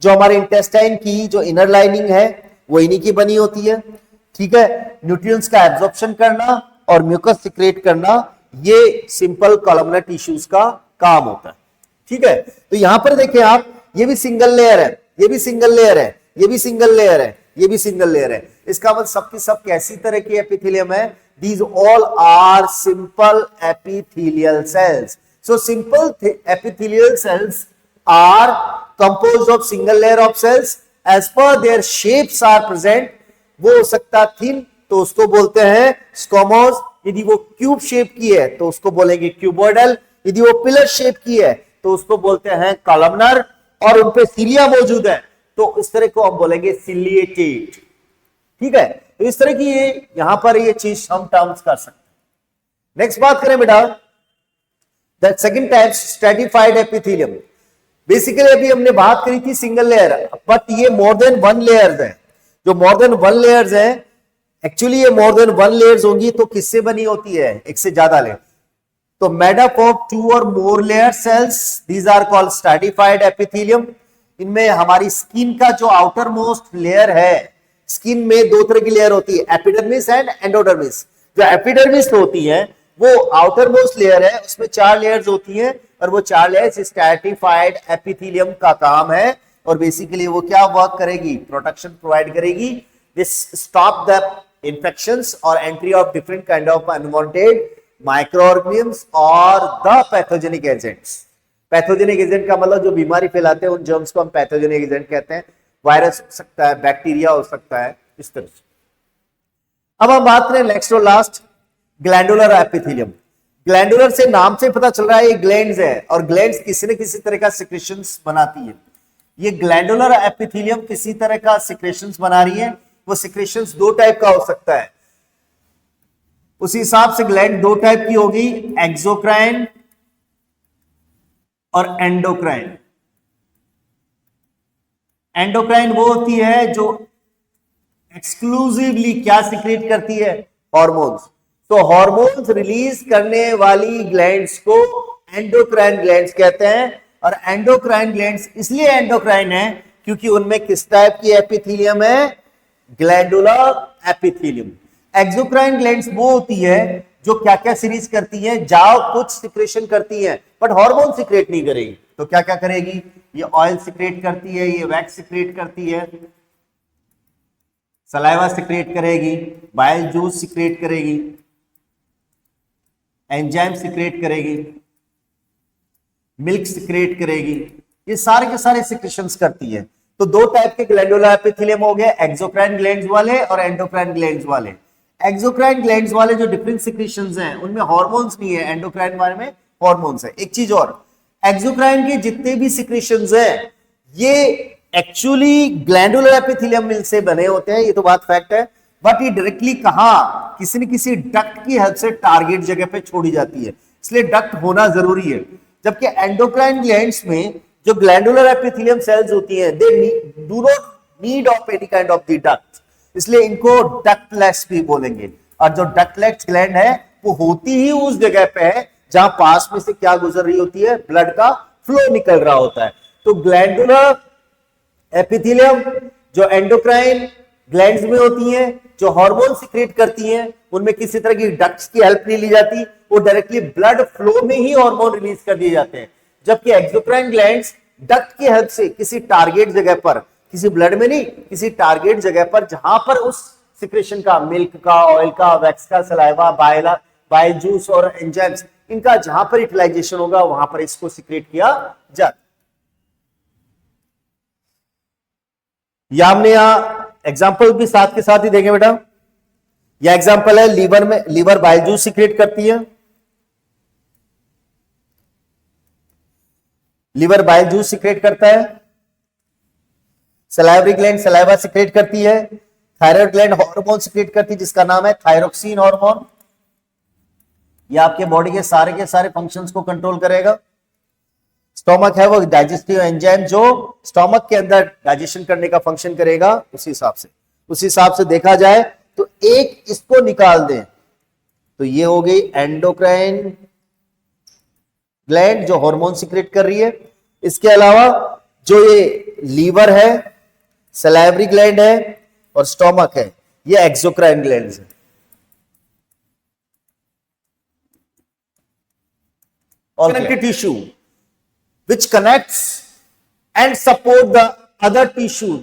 जो हमारे इंटेस्टाइन की जो इनर लाइनिंग है वो इन्हीं की बनी होती है, ठीक है। न्यूट्रिएंट्स का एब्जॉर्प्शन करना और म्यूकस सिक्रेट करना, ये सिंपल कॉलमनर टिश्यूज का काम होता है, ठीक है। तो यहां पर देखिए आप, ये भी सिंगल लेयर है, ये भी सिंगल लेयर है, ये भी सिंगल लेयर है, ये भी सिंगल लेयर है। इसका मतलब सबकी सब कैसी तरह की एपिथेलियम है? These all are simple epithelial cells. So simple epithelial cells are composed of single layer of cells. As per their shapes are present. वो हो सकता थिन तो उसको बोलते हैं स्क्वामोस, यदि वो क्यूब शेप की है तो उसको बोलेंगे क्यूबॉइडल, यदि वो पिलर शेप की है तो उसको बोलते हैं कॉलमनर, और उनपे सीलिया मौजूद है तो इस तरह को हम बोलेंगे सिलिएटेड, ठीक है। तो इस तरह की ये यहां पर ये चीज हम टर्म्स कर सकते हैं। नेक्स्ट बात करें बेटा, the second type stratified epithelium. Basically अभी हमने बात करी थी सिंगल लेयर, बट ये मोर देन वन लेयर्स है। जो मोर देन वन लेयर्स है, एक्चुअली ये मोर देन वन लेयर्स होंगी तो किससे बनी होती है? एक से ज्यादा लेयर, तो मेड अप ऑफ 2 और more layer cells, these are called stratified epithelium. इनमें हमारी स्किन का जो आउटर मोस्ट लेयर है, स्किन में दो तरह की लेयर होती है, एपिडर्मिस एंड एंडोडर्मिस। जो एपिडर्मिस होती है वो आउटर मोस्ट लेयर है, उसमें 4 लेयर्स होती हैं, और वो 4 लेयर्स स्ट्रेटिफाइड एपिथेलियम का काम है। और बेसिकली वो क्या वर्क करेगी? प्रोटेक्शन प्रोवाइड करेगी, दिस स्टॉप द इंफेक्शंस और entry of different kind of unwanted microorganisms और the pathogenic agents. Pathogenic agent का मतलब जो बीमारी फैलाते हैं उन जर्म्स को हम पैथोजेनिक एजेंट कहते हैं। वायरस हो सकता है, बैक्टीरिया हो सकता है, इस तरह से। अब हम बात करें नेक्स्ट और लास्ट, ग्लैंडुलर एपिथेलियम। ग्लैंडुलर से नाम से पता चल रहा है ये ग्लैंड्स है, और ग्लैंड्स किसी न किसी तरह का सिक्रेशंस बनाती है। ये ग्लैंडुलर एपिथेलियम किसी तरह का सिक्रेशंस बना रही है। वो सिक्रेशंस दो टाइप का हो सकता है, उसी हिसाब से ग्लैंड दो टाइप की होगी, एक्सोक्राइन और एंडोक्राइन। एंडोक्राइन वो होती है जो एक्सक्लूसिवली क्या सिक्रेट करती है, हॉर्मोन्स। तो हॉर्मोन्स रिलीज करने वाली ग्लैंड्स को एंडोक्राइन ग्लैंड्स कहते हैं। और एंडोक्राइन ग्लैंड्स इसलिए एंडोक्राइन है क्योंकि उनमें किस टाइप की एपिथेलियम है, ग्लैंडुलर एपिथेलियम। एक्सोक्राइन ग्लैंड्स वो होती है जो क्या क्या सीरीज करती है, जाओ कुछ सिक्रेशन करती है बट हार्मोन सिक्रेट नहीं करेगी। तो क्या क्या करेगी, ये ऑयल सिक्रेट करती है, ये वैक्स सिक्रेट करती है, सलाइवा सिक्रेट करेगी, बाइल जूस सिक्रेट करेगी, एंजाइम सिक्रेट करेगी, मिल्क सिक्रेट करेगी, ये सारे के सारे सिक्रेशंस करती है। तो दो टाइप के ग्लैंडुलर एपिथेलियम हो गए, एक्सोक्राइन ग्लैंड्स वाले और एंडोक्राइन ग्लैंड्स वाले। एक्सोक्राइन ग्लैंड्स वाले जो डिफरेंट सिक्रेशंस हैं उनमें हार्मोन्स नहीं है, एंडोक्राइन वाले में हार्मोन्स है। एक चीज और, एक्सोक्राइन के जितने भी सिक्रेशंस हैं ये एक्चुअली ग्लैंडुलर एपिथेलियम मिल से बने होते हैं, ये तो बात फैक्ट है, बट ये डायरेक्टली कहां, किसी न किसी डक्ट की हेल्प से टारगेट जगह पे छोड़ी जाती है, इसलिए डक्ट होना जरूरी है। जबकि एंडोक्राइन ग्लैंड्स में जो ग्लैंडुलर एपिथेलियम सेल्स होती हैं they do not need of any kind of the duct, इसलिए इनको डक्टलेस भी बोलेंगे। और जो डक्टलेस ग्लैंड है वो होती ही उस जगह पे है जहां पास में से क्या गुजर रही होती है, ब्लड का फ्लो निकल रहा होता है। तो ग्लैंडुलर एपिथेलियम जो एंडोक्राइन ग्लैंड्स में होती हैं, जो हार्मोन सिक्रेट करती हैं, उनमें किसी तरह की डक्ट्स की हेल्प नहीं ली जाती, वो डायरेक्टली ब्लड फ्लो में ही हार्मोन रिलीज कर दिए जाते हैं। जबकि एक्सोक्राइन ग्लैंड्स डक्ट की हेल्प से किसी टारगेट जगह पर, किसी ब्लड में नहीं, किसी टारगेट जगह पर जहां पर उस सिक्रेशन का, मिल्क का, ऑयल का, वैक्स का, सलाइवा, बाइल जूस और एंजाइम्स, इनका जहां पर यूटिलाइजेशन होगा वहां पर इसको सिक्रेट किया जाता। या हमने यहां एग्जाम्पल भी साथ के साथ ही देंगे बेटा। यह एग्जाम्पल है, लीवर में, लीवर बाइल जूस सिक्रेट करती है, लीवर बाइल जूस सिक्रेट करता है, सलाइवरी ग्लैंड सलाइवा सिक्रेट करती है, थायराइड ग्लैंड हार्मोन सिक्रेट करती है जिसका नाम है थायरोक्सिन हार्मोन। यह आपके बॉडी के सारे फंक्शंस को कंट्रोल करेगा। स्टोमक है वो डाइजेस्टिव एंजाइम जो स्टोमक के अंदर डाइजेशन करने का फंक्शन करेगा। उसी हिसाब से देखा जाए तो एक इसको निकाल दें तो ये हो गई एंडोक्राइन ग्लैंड जो हार्मोन सिक्रेट कर रही है। इसके अलावा जो ये लीवर है, सलाइवरी ग्लैंड है और स्टोमक है, ये एक्सोक्राइन ग्लैंड्स है। और connective tissue which connects and support the other tissue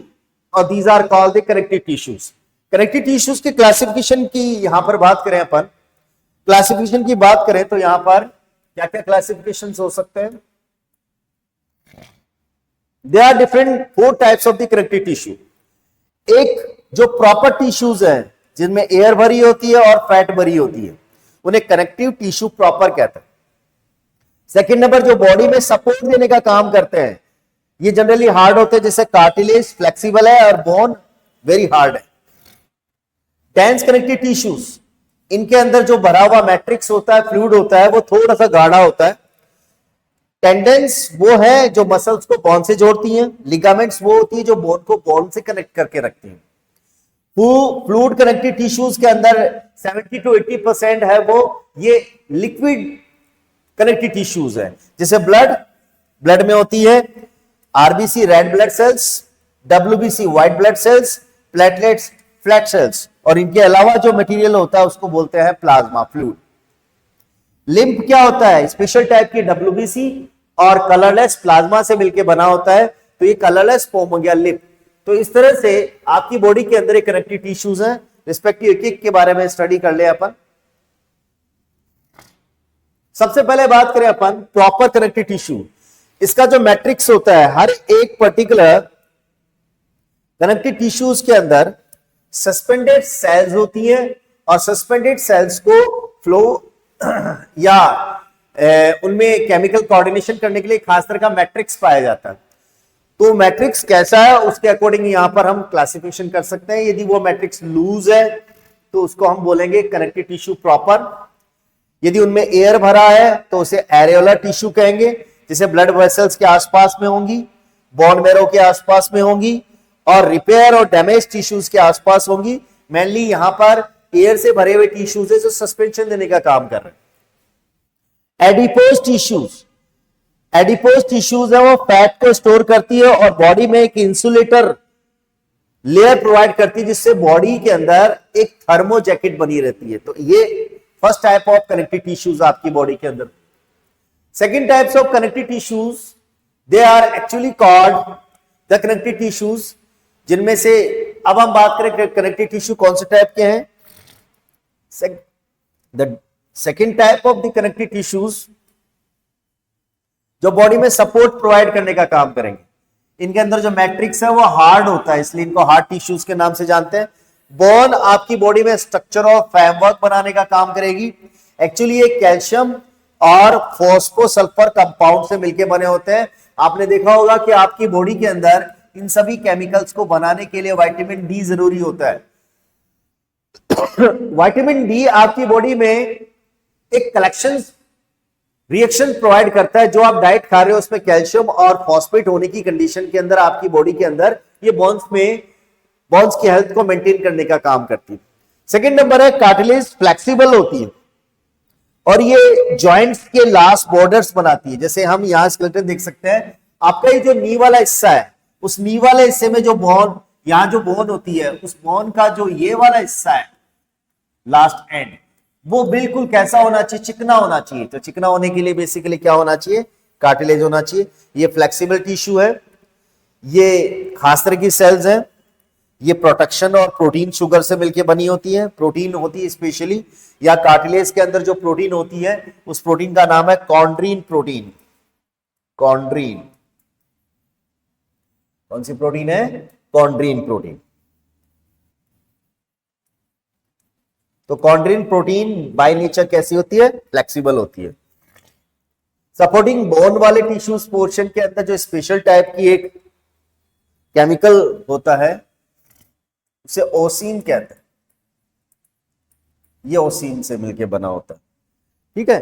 or these are called the connective tissues. Connective tissues की क्लासिफिकेशन की यहां पर बात करें, अपन क्लासिफिकेशन की बात करें तो यहां पर क्या क्या क्लासिफिकेशन हो सकते हैं। There are different 4 types of the connective tissue. एक जो प्रॉपर टिश्यूज है जिनमें एयर भरी होती है और फैट भरी होती है उन्हें कनेक्टिव टिश्यू प्रॉपर कहते हैं। सेकेंड नंबर जो बॉडी में सपोर्ट देने का काम करते हैं, ये जनरली हार्ड होते हैं, जैसे कार्टिलेज फ्लेक्सिबल है और बोन वेरी हार्ड है। डेंस कनेक्टिव टिश्यूज, इनके अंदर जो भरा हुआ मैट्रिक्स होता है, फ्लूइड होता है, वो थोड़ा सा गाढ़ा होता है। टेंडेंस वो है जो मसल्स को बोन से जोड़ती हैं। लिगामेंट्स वो होती है जो बोन को बोन से कनेक्ट करके रखती हैं। फ्लूइड कनेक्टिव टिश्यूज के अंदर 70 to 80% है वो ये लिक्विड कनेक्टिव टिश्यूज है। जैसे ब्लड में होती है RBC red blood cells, WBC white blood cells, platelets flat sales, और इनके अलावा जो मटेरियल होता है उसको बोलते हैं प्लाज्मा फ्लूइड। लिम्फ क्या होता है, स्पेशल टाइप की डब्ल्यूबीसी और कलरलेस प्लाज्मा से मिलकर बना होता है, तो ये कलरलेस फॉर्म हो गया लिम्फ। तो इस तरह से आपकी बॉडी के अंदर एक कनेक्टिव टिश्यूज हैं, रिस्पेक्टिव एक के बारे में स्टडी कर ले अपन। सबसे पहले बात करें अपन प्रॉपर कनेक्टिव टिश्यू। इसका जो मैट्रिक्स होता है, हर एक पर्टिकुलर कनेक्टिव टिश्यूज के अंदर सस्पेंडेड सेल्स होती हैं और सस्पेंडेड सेल्स को फ्लो या उनमें केमिकल कोऑर्डिनेशन करने के लिए खास तरह का मैट्रिक्स पाया जाता है। तो मैट्रिक्स कैसा है उसके अकॉर्डिंग यहां पर हम क्लासिफिकेशन कर सकते हैं। यदि वो मैट्रिक्स लूज है तो उसको हम बोलेंगे कनेक्टिव टिश्यू प्रॉपर। यदि उनमें एयर भरा है तो उसे एरियोलर टिश्यू कहेंगे, जिसे ब्लड वेसल्स के आसपास में होंगी, बोन मैरो के आसपास में होंगी और रिपेयर और डैमेज टिश्यूज के आसपास होंगी। मेनली यहां पर एयर से भरे हुए टिश्यूज है जो सस्पेंशन देने का काम कर रहे हैं। एडिपोज टिश्यूज, एडिपोज टिश्यूज है वो फैट को स्टोर करती है और बॉडी में एक इंसुलेटर लेयर प्रोवाइड करती है जिससे बॉडी के अंदर एक थर्मो जैकेट बनी रहती है। तो ये first type of connective tissues आपकी बॉडी के अंदर। Second types of connective tissues, they are actually called the connective tissues, जिनमें से अब हम बात करें कनेक्टिव टिश्यू कौन से टाइप के हैं। The second type of the connective tissues जो बॉडी में सपोर्ट प्रोवाइड करने का काम करेंगे। इनके अंदर जो मैट्रिक्स है वो हार्ड होता है, इसलिए इनको हार्ड टिश्यूज के नाम से जानते हैं। बोन आपकी बॉडी में स्ट्रक्चर और फ्रेमवर्क बनाने का काम करेगी। एक्चुअली ये कैल्शियम और फॉस्फोसल्फर कंपाउंड से मिलकर बने होते हैं। आपने देखा होगा कि आपकी बॉडी के अंदर इन सभी केमिकल्स को बनाने के लिए विटामिन डी जरूरी होता है। विटामिन डी आपकी बॉडी में एक कलेक्शन रिएक्शन प्रोवाइड करता है। जो आप डाइट खा रहे हो उसमें कैल्शियम और फॉस्फेट होने की कंडीशन के अंदर आपकी बॉडी के अंदर ये बोन्स की हेल्थ को मेंटेन करने का काम करती है। सेकंड नंबर है कार्टिलेज, फ्लेक्सिबल होती है और ये जॉइंट्स के लास्ट बॉर्डर्स बनाती है। जैसे हम यहां स्केलेटन देख सकते हैं, आपका ये जो नी वाला हिस्सा है, उस नी वाले हिस्से में जो बोन, यहां जो बोन होती है, उस बोन का जो ये वाला हिस्सा है लास्ट एंड, वो बिल्कुल कैसा होना चाहिए, चिकना होना चाहिए। तो चिकना होने के लिए बेसिकली क्या होना चाहिए, कार्टिलेज होना चाहिए। ये फ्लेक्सिबल टिश्यू है, ये खास तरह की सेल्स हैं, ये प्रोटेक्शन और प्रोटीन शुगर से मिलकर बनी होती है। प्रोटीन होती है स्पेशली, या कार्टिलेज के अंदर जो प्रोटीन होती है उस प्रोटीन का नाम है कॉन्ड्रीन प्रोटीन। कॉन्ड्रीन कौन सी प्रोटीन है, कॉन्ड्रीन प्रोटीन। तो कॉन्ड्रीन प्रोटीन बाय नेचर कैसी होती है, फ्लेक्सिबल होती है। सपोर्टिंग बोन वाले टिश्यूज पोर्शन के अंदर जो स्पेशल टाइप की एक केमिकल होता है उसे ओसिन कहते हैं। ये ओसिन से मिलके बना होता है, ठीक है।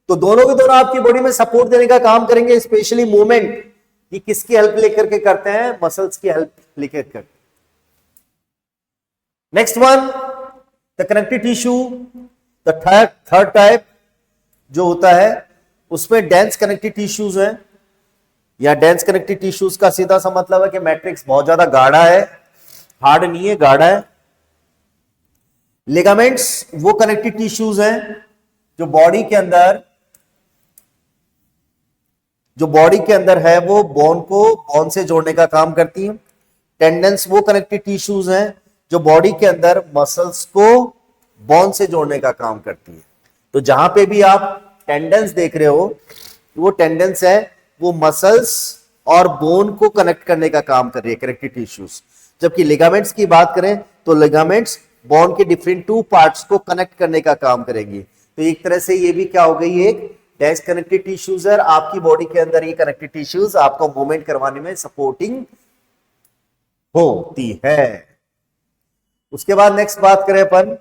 तो दोनों के दोनों आपकी बॉडी में सपोर्ट देने का काम करेंगे। स्पेशली मूवमेंट ये किसकी हेल्प लेकर के करते हैं, मसल्स की हेल्प लेकर करते हैं। Next one, the connective tissue, the third type जो होता है उसमें डेंस कनेक्टिव टिश्यूज है। या डेंस कनेक्टिव टिश्यूज का सीधा सा मतलब है कि मैट्रिक्स बहुत ज्यादा गाढ़ा है, हार्ड नहीं है, गाढ़ा है। लिगामेंट्स वो कनेक्टिव टिश्यूज हैं जो बॉडी के अंदर है वो बोन से जोड़ने का काम करती है। टेंडेंस वो कनेक्टिव टिश्यूज हैं जो बॉडी के अंदर मसल्स को बोन से जोड़ने का काम करती है। तो जहां पे भी आप टेंडेंस देख रहे हो, वो टेंडेंस है वो मसल्स और बोन को कनेक्ट करने का काम कर रही है, कनेक्टिव टिश्यूज। जबकि लिगामेंट्स की बात करें तो लिगामेंट्स बोन के डिफरेंट टू पार्ट्स को कनेक्ट करने का काम करेंगी। तो एक तरह से ये भी क्या हो गई, एक डेंस कनेक्टिव टिश्यूज है। आपकी बॉडी के अंदर ये कनेक्टिव टिश्यूज आपको मूवमेंट करवाने में सपोर्टिंग होती है। उसके बाद नेक्स्ट बात करें अपन,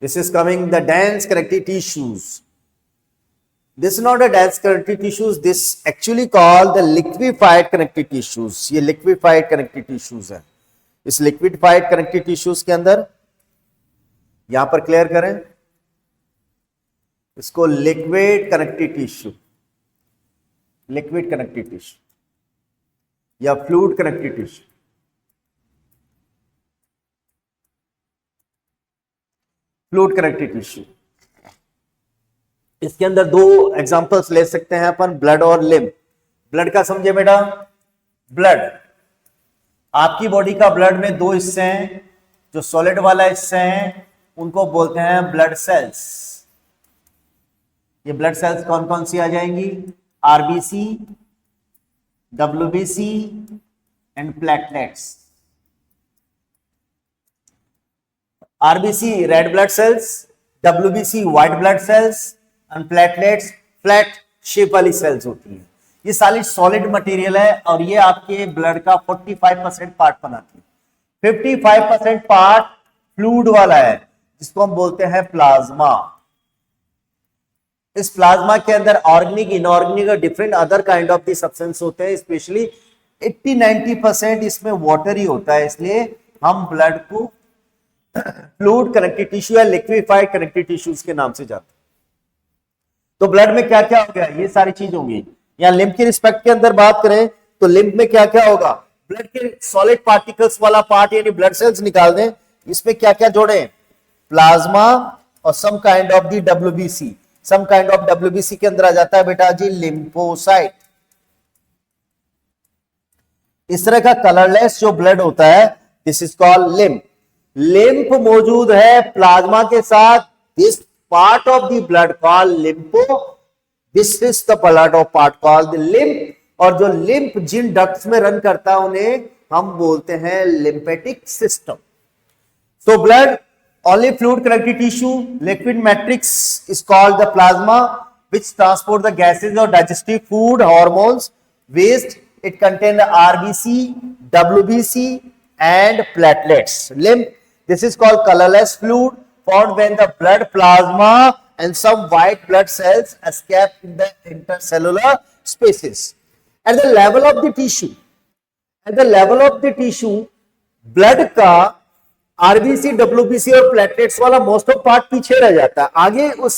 this is coming the dense connective tissues. This is not a dense connective tissues. This actually called the liquefied connective tissues. ये liquefied connective tissues है। इस liquefied connective tissues के अंदर यहां पर क्लियर करें इसको liquid connective tissue, liquid connective tissue या fluid connective tissue। fluid connective tissue, इसके अंदर दो एग्जांपल्स ले सकते हैं अपन, ब्लड और लिम्फ। ब्लड का समझे बेटा, ब्लड आपकी बॉडी का ब्लड में दो हिस्से हैं। जो सॉलिड वाला हिस्से हैं उनको बोलते हैं ब्लड सेल्स, ये ब्लड सेल्स कौन कौन सी आ जाएंगी? RBC, WBC and platelets. RBC red blood cells, WBC white blood cells and platelets flat shape वाली सेल्स होती है। ये सारी सॉलिड मटेरियल है और ये आपके ब्लड का 45% पार्ट बनाती है। 55% पार्ट फ्लूइड वाला है जिसको हम बोलते हैं प्लाज्मा। इस प्लाज्मा के अंदर ऑर्गेनिक, इनऑर्गेनिक और different other kind of the substance होते हैं। स्पेशली 80-90% इसमें वाटर ही होता है, इसलिए हम ब्लड को फ्लूइड कनेक्टिव टिश्यू या लिक्विफाइड कनेक्टिव टिश्यूज के नाम से जानते हैं। तो ब्लड में क्या क्या हो गया, ये सारी चीज होंगी। या लिम्फ की रिस्पेक्ट के अंदर बात करें तो लिम्फ में क्या क्या होगा? ब्लड के सॉलिड पार्टिकल्स वाला पार्ट यानी ब्लड सेल्स निकाल दें, इसमें क्या क्या जोड़े? प्लाज्मा और some kind of the WBC. Some kind of WBC के अंदर आ जाता है बेटा जी लिम्फोसाइट। इस तरह का कलरलेस जो ब्लड होता है this is called lymph. Lymph मौजूद है प्लाज्मा के साथ। This part of the blood called lympho, this is the blood of part called the lymph. और जो लिम्फ जिन डक्ट्स में रन करता है उन्हें हम बोलते हैं lymphatic system. So blood, only fluid connective tissue, liquid matrix is called the plasma, which transport the gases or digestive food, hormones, waste. It contains the RBC, WBC, and platelets. Lymph. This is called colorless fluid found when the blood plasma and some white blood cells escape in the intercellular spaces. At the level of the tissue, blood का आरबीसी, डब्ल्यूबीसी और प्लेटलेट्स वाला मोस्ट ऑफ पार्ट पीछे रह जाता है। आगे उस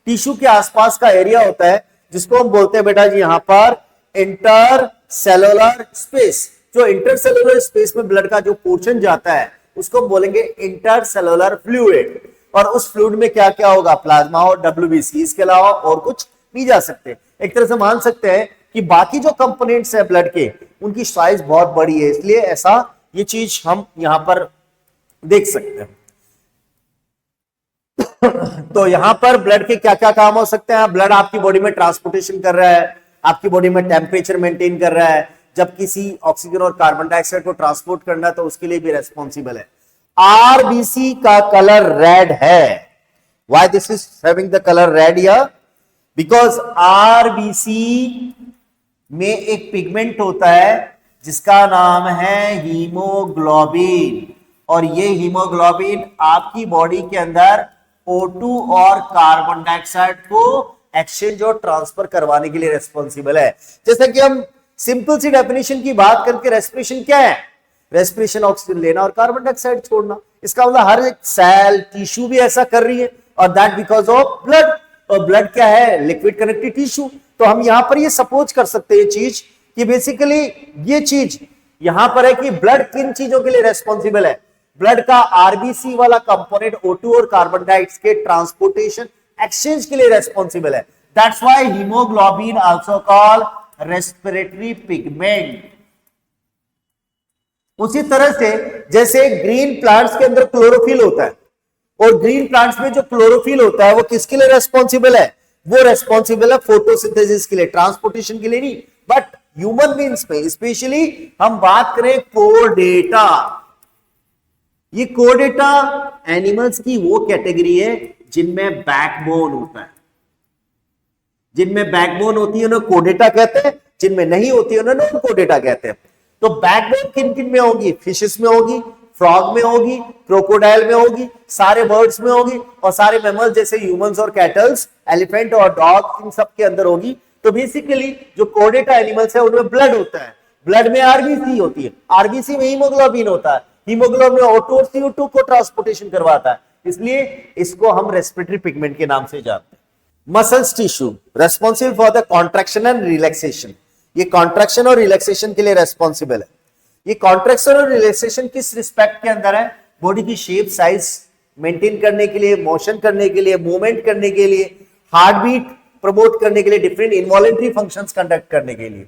टिश्यू के आसपास का एरिया होता है जिसको हम बोलते हैं बेटा जी यहां पर इंटरसेलुलर स्पेस। जो इंटरसेलुलर स्पेस में ब्लड का जो पोर्शन जाता है उसको हम बोलेंगे इंटरसेलुलर फ्लूइड। और उस फ्लूइड में क्या क्या होगा? प्लाज्मा और डब्ल्यूबीसी, इसके अलावा और कुछ नहीं जा सकते। एक तरह से मान सकते हैं कि बाकी जो कंपोनेंट्स है ब्लड के उनकी साइज बहुत बड़ी है, इसलिए ऐसा ये चीज हम यहां पर देख सकते हैं। तो यहां पर ब्लड के क्या क्या काम हो सकते हैं? ब्लड आपकी बॉडी में ट्रांसपोर्टेशन कर रहा है, आपकी बॉडी में टेम्परेचर मेंटेन कर रहा है। जब किसी ऑक्सीजन और कार्बन डाइऑक्साइड को ट्रांसपोर्ट करना है तो उसके लिए भी रेस्पॉन्सिबल है। आरबीसी का कलर रेड है। Why this is having the colour red here? Because RBC में एक पिगमेंट होता है जिसका नाम है हीमोग्लोबिन। और ये हीमोग्लोबिन आपकी बॉडी के अंदर O2 और कार्बन डाइऑक्साइड को एक्सचेंज और ट्रांसफर करवाने के लिए रेस्पॉन्सिबल है। जैसे कि हम सिंपल सी डेफिनेशन की बात करके, रेस्पिरेशन क्या है? रेस्पिरेशन ऑक्सीजन लेना और कार्बन डाइऑक्साइड छोड़ना। इसका मतलब हर एक सेल, टिश्यू भी ऐसा कर रही है और दैट बिकॉज ऑफ ब्लड। और ब्लड क्या है? Liquid connective tissue. तो हम यहां पर ये सपोज कर सकते हैं चीज कि बेसिकली ये चीज यहां पर है कि ब्लड किन चीजों के लिए रेस्पॉन्सिबल है? ब्लड का आरबीसी वाला कंपोनेंट O2 और कार्बन डाइऑक्साइड के ट्रांसपोर्टेशन, एक्सचेंज के लिए रेस्पॉन्सिबल है। That's why haemoglobin also called respiratory pigment. उसी तरह से जैसे ग्रीन प्लांट्स के अंदर क्लोरोफिल होता है और ग्रीन प्लांट्स में जो क्लोरोफिल होता है वो किसके लिए रेस्पॉन्सिबल है? वो रेस्पॉन्सिबल है फोटोसिंथेसिस के लिए, ट्रांसपोर्टेशन के लिए नहीं। बट ह्यूमन बींग्स में स्पेशली हम बात करें कोडेटा, ये कोडेटा एनिमल्स की वो कैटेगरी है जिनमें बैकबोन होता है। जिनमें बैकबोन होती है उन्हें कोडेटा कहते हैं, जिनमें नहीं होती है उन्हें नॉन कोडेटा कहते हैं। तो बैकबोन किन किन में होगी? फिशेस में होगी, फ्रॉग में होगी, क्रोकोडाइल में होगी, सारे बर्ड्स में होगी और सारे मैमल्स जैसे ह्यूमंस और कैटल्स, एलिफेंट और डॉग, इन सब के अंदर होगी। तो बेसिकली जो कोडेटा एनिमल्स है उनमें ब्लड होता है। ब्लड में आरबीसी होती है, आरबीसी में हीमोग्लोबिन होता है, हीमोग्लोबिन O2 और CO2 को ट्रांसपोर्टेशन करवाता है, इसलिए इसको हम रेस्पिरेटरी पिगमेंट के नाम से जानते हैं। Muscles tissue responsible for the contraction and relaxation. ये कॉन्ट्रैक्शन और रिलैक्सेशन के लिए रेस्पॉन्सिबल है। ये कॉन्ट्रैक्शन और रिलैक्सेशन किस रिस्पेक्ट के अंदर है? बॉडी की शेप, साइज मेंटेन करने के लिए, मोशन करने के लिए, मूवमेंट करने के लिए, हार्ट बीट प्रमोट करने के लिए, डिफरेंट इनवॉलेंटरी फंक्शंस कंडक्ट करने के लिए।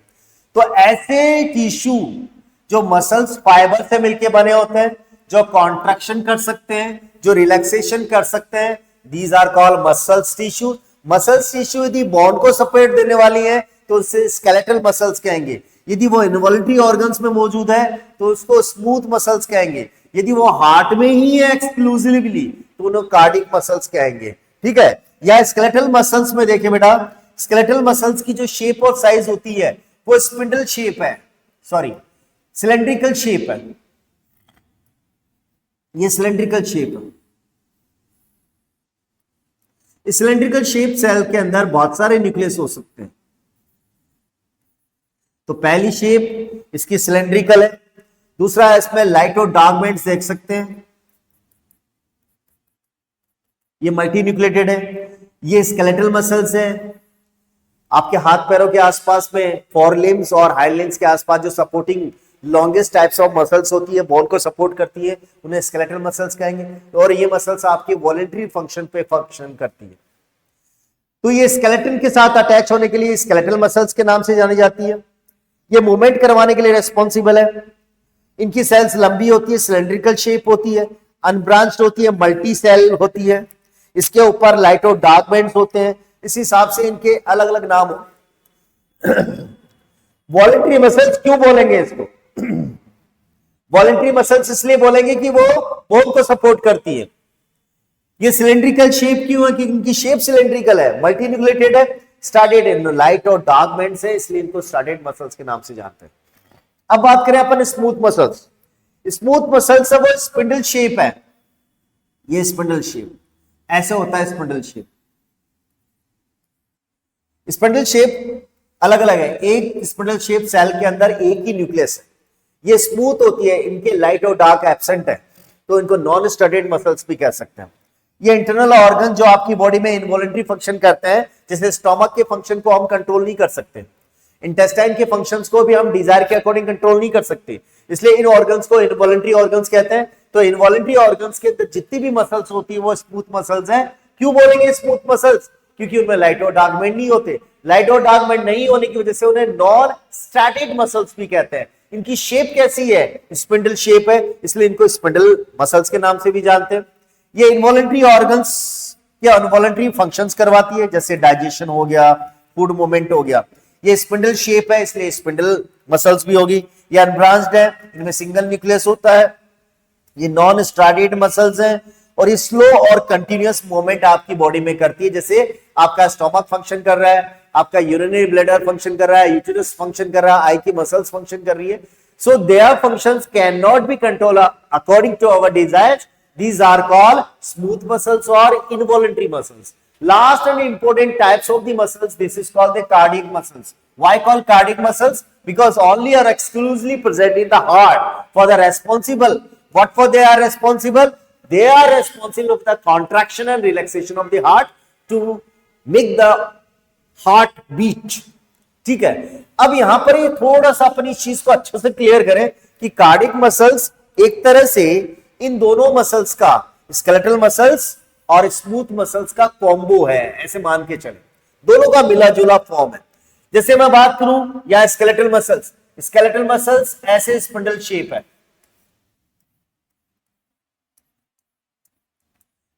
तो ऐसे टिश्यू जो मसल्स फाइबर से मिलकर बने होते हैं, जो कॉन्ट्रैक्शन कर सकते हैं, जो रिलैक्सेशन कर सकते हैं, these are called muscles tissue. Muscles tissue यदि बॉन्ड को सपोर्ट देने वाली है तो उसे स्केलेटल मसल्स कहेंगे। यदि वो इनवॉल्यूंटरी ऑर्गन्स में मौजूद है तो उसको स्मूथ मसल्स कहेंगे। यदि वो हार्ट में ही है एक्सक्लूसिवली तो उन्हें कार्डिक मसल्स कहेंगे। ठीक है, या स्केलेटल मसल्स में देखिए बेटा, स्केलेटल मसल्स की जो शेप और साइज होती है वो स्पिंडल शेप है, सॉरी सिलेंड्रिकल शेप है, ये सिलेंड्रिकल शेप है। इस सिलेंड्रिकल शेप सेल के अंदर बहुत सारे न्यूक्लियस हो सकते हैं। तो पहली शेप इसकी सिलेंड्रिकल है, दूसरा इसमें लाइट और डार्क बैंड्स देख सकते हैं, ये मल्टी न्यूक्लिएटेड है। ये स्केलेटल मसल्स है, आपके हाथ पैरों के आसपास में फोर लिम्स और हाइंड लिम्स के आसपास जो supporting longest types of muscles होती है, बोन को सपोर्ट करती है, उन्हें स्केलेटल मसल्स कहेंगे। और ये मसल्स आपकी वॉलंटरी फंक्शन पे फंक्शन करती है। तो ये स्केलेटन के साथ अटैच होने के लिए स्केलेटल मसल्स के नाम से जानी जाती है। ये मूवमेंट करवाने के लिए रेस्पॉन्सिबल है। इनकी सेल्स लंबी होती है, सिलेंड्रिकल शेप होती है, अनब्रांच्ड होती है, मल्टी सेल होती है। इसके ऊपर लाइट और डार्क बैंड्स होते हैं। इस हिसाब से इनके अलग अलग नाम हो। वॉलंटरी मसल्स क्यों बोलेंगे इसको? वॉलंटरी मसल्स इसलिए बोलेंगे कि वो बोन को सपोर्ट करती है। ये सिलेंड्रिकल शेप क्यों है? कि इनकी शेप सिलेंड्रिकल है, मल्टी न्यूक्लिएटेड है, स्टार्टेड इन लाइट और डार्क बैंड्स है, इसलिए इनको स्टार्टेड मसल्स के नाम से जानते हैं। अब बात करें अपन स्मूथ मसल्स। स्मूथ मसल्स वो स्पिंडल शेप है, ये स्पिंडल शेप ऐसे होता है। स्पिंडल शेप अलग अलग है। एक स्पिंडल शेप सेल के अंदर एक ही न्यूक्लियस है, ये स्मूथ होती है, इनके लाइट और डार्क एब्सेंट है, तो इनको नॉन स्टडेड मसल्स भी कह सकते हैं। ये इंटरनल ऑर्गन जो आपकी बॉडी में इनवॉलंटरी फंक्शन करते हैं, जैसे स्टोमक के फंक्शन को हम कंट्रोल नहीं कर सकते, इंटेस्टाइन के फंक्शंस को भी हम डिजायर के अकॉर्डिंग कंट्रोल नहीं कर सकते, इसलिए इन ऑर्गन्स को इनवॉलंटरी ऑर्गन्स कहते हैं। तो इनवॉलंटरी ऑर्गन्स के अंदर जितनी भी मसल्स होती है वो स्मूथ मसल्स हैं। क्यों बोलेंगे स्मूथ मसल्स? क्योंकि उनमें लाइट और डार्क बैंड नहीं होते। लाइट और डार्क बैंड नहीं होने की वजह से उन्हें नॉन स्टैटिक मसल्स भी कहते हैं। इनकी शेप कैसी है? स्पिंडल शेप है, इसलिए इनको स्पिंडल मसल्स के नाम से भी जानते हैं। ये इनवॉलंटरी ऑर्गन्स या अनवॉलंटरी फंक्शंस करवाती है, जैसे डाइजेशन हो गया, फूड मूवमेंट हो गया। ये स्पिंडल शेप है, इसलिए स्पिंडल मसल्स भी होगी। ये अनब्रांच्ड है, इनमें सिंगल न्यूक्लियस होता है। ये नॉन स्ट्राटेड मसल्स हैं और ये स्लो और कंटिन्यूअस मूवमेंट आपकी बॉडी में करती है। जैसे आपका स्टोमक फंक्शन कर रहा है, आपका यूरिनरी ब्लैडर फंक्शन कर रहा है, यूटेरस फंक्शन कर रहा है, आई की मसल्स फंक्शन कर रही है। So their functions can not be controlled according to our desires. These are called smooth muscles or involuntary muscles. Last and important types of the muscles, this is called the cardiac muscles. Why called cardiac muscles? Because only are exclusively present in the heart for the responsible. What for they are responsible? They are responsible of the contraction and relaxation of the heart to make the heart beat. ठीक है, अब यहां पर ये थोड़ा सा अपनी चीज को अच्छे से क्लियर करें कि कार्डियक मसल्स एक तरह से इन दोनों मसल्स का, स्केलेटल मसल्स और स्मूथ मसल्स का कॉम्बो है, ऐसे मान के चले, दोनों का मिला जुला फॉर्म है। जैसे मैं बात करूं या स्केलेटल मसल्स ऐसे स्पिंडल शेप है,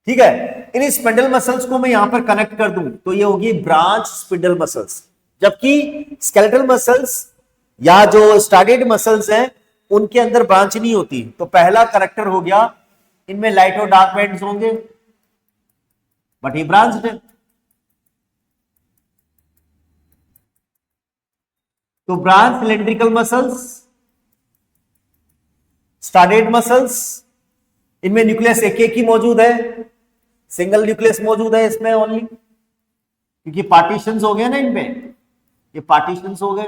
ठीक है। इन स्पिंडल मसल्स को मैं यहां पर कनेक्ट कर दूं तो ये होगी ब्रांच स्पिंडल मसल्स, जबकि स्केलेटल मसल्स या जो स्टार्टेड मसल्स हैं उनके अंदर ब्रांच नहीं होती। तो पहला करेक्टर हो गया, इनमें लाइट और डार्क बैंड्स होंगे बट ये ब्रांच्ड है। तो branch cylindrical muscles, started muscles, इनमें न्यूक्लियस एक ही मौजूद है, सिंगल न्यूक्लियस मौजूद है इसमें ओनली, क्योंकि पार्टीशंस हो गए ना इनमें, ये पार्टीशंस हो गए,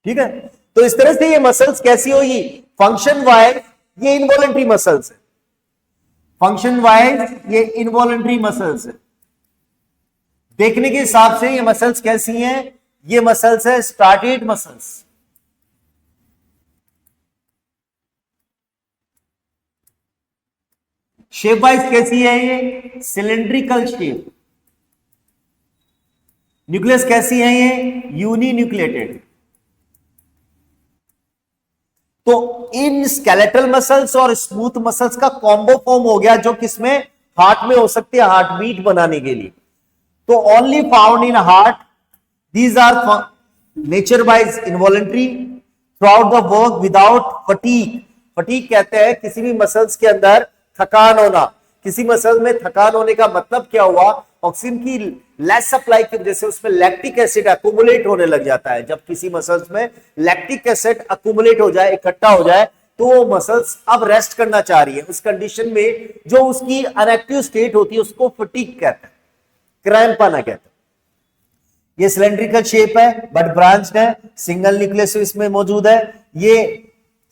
ठीक है। तो इस तरह से ये मसल्स कैसी होगी? फंक्शन वाइज ये इनवॉलंटरी मसल्स है, फंक्शन वाइज ये इनवॉलंटरी मसल्स है। देखने के हिसाब से ये मसल्स कैसी हैं? ये मसल्स है स्टार्टेड मसल्स। शेप वाइज कैसी है? ये सिलेंड्रिकल शेप। न्यूक्लियस कैसी है? ये यूनी न्यूक्लिएटेड। तो इन स्केलेटल मसल्स और स्मूथ मसल्स का कॉम्बो फॉर्म हो गया, जो किसमें? हार्ट में हो सकती है हार्ट बीट बनाने के लिए। तो only found in heart, these are nature wise involuntary through the work without fatigue. Fatigue कहते हैं किसी भी मसल्स के अंदर थकान होना। किसी मसल में थकान होने का मतलब क्या हुआ, ऑक्सीजन की लेस सप्लाई की वजह से उसमें लैक्टिक एसिड अक्यूमुलेट होने लग जाता है। जब किसी मसल्स में लैक्टिक एसिड अक्यूमुलेट हो जाए, इकट्ठा हो जाए, तो वो मसल्स अब रेस्ट करना चाह रही है। उस कंडीशन में जो उसकी अनएक्टिव स्टेट होती है उसको फटीग कहते हैं, क्रैम्प आना कहते हैं। ये सिलेंड्रिकल शेप है बट ब्रांच्ड है, सिंगल न्यूक्लियस इसमें मौजूद है। ये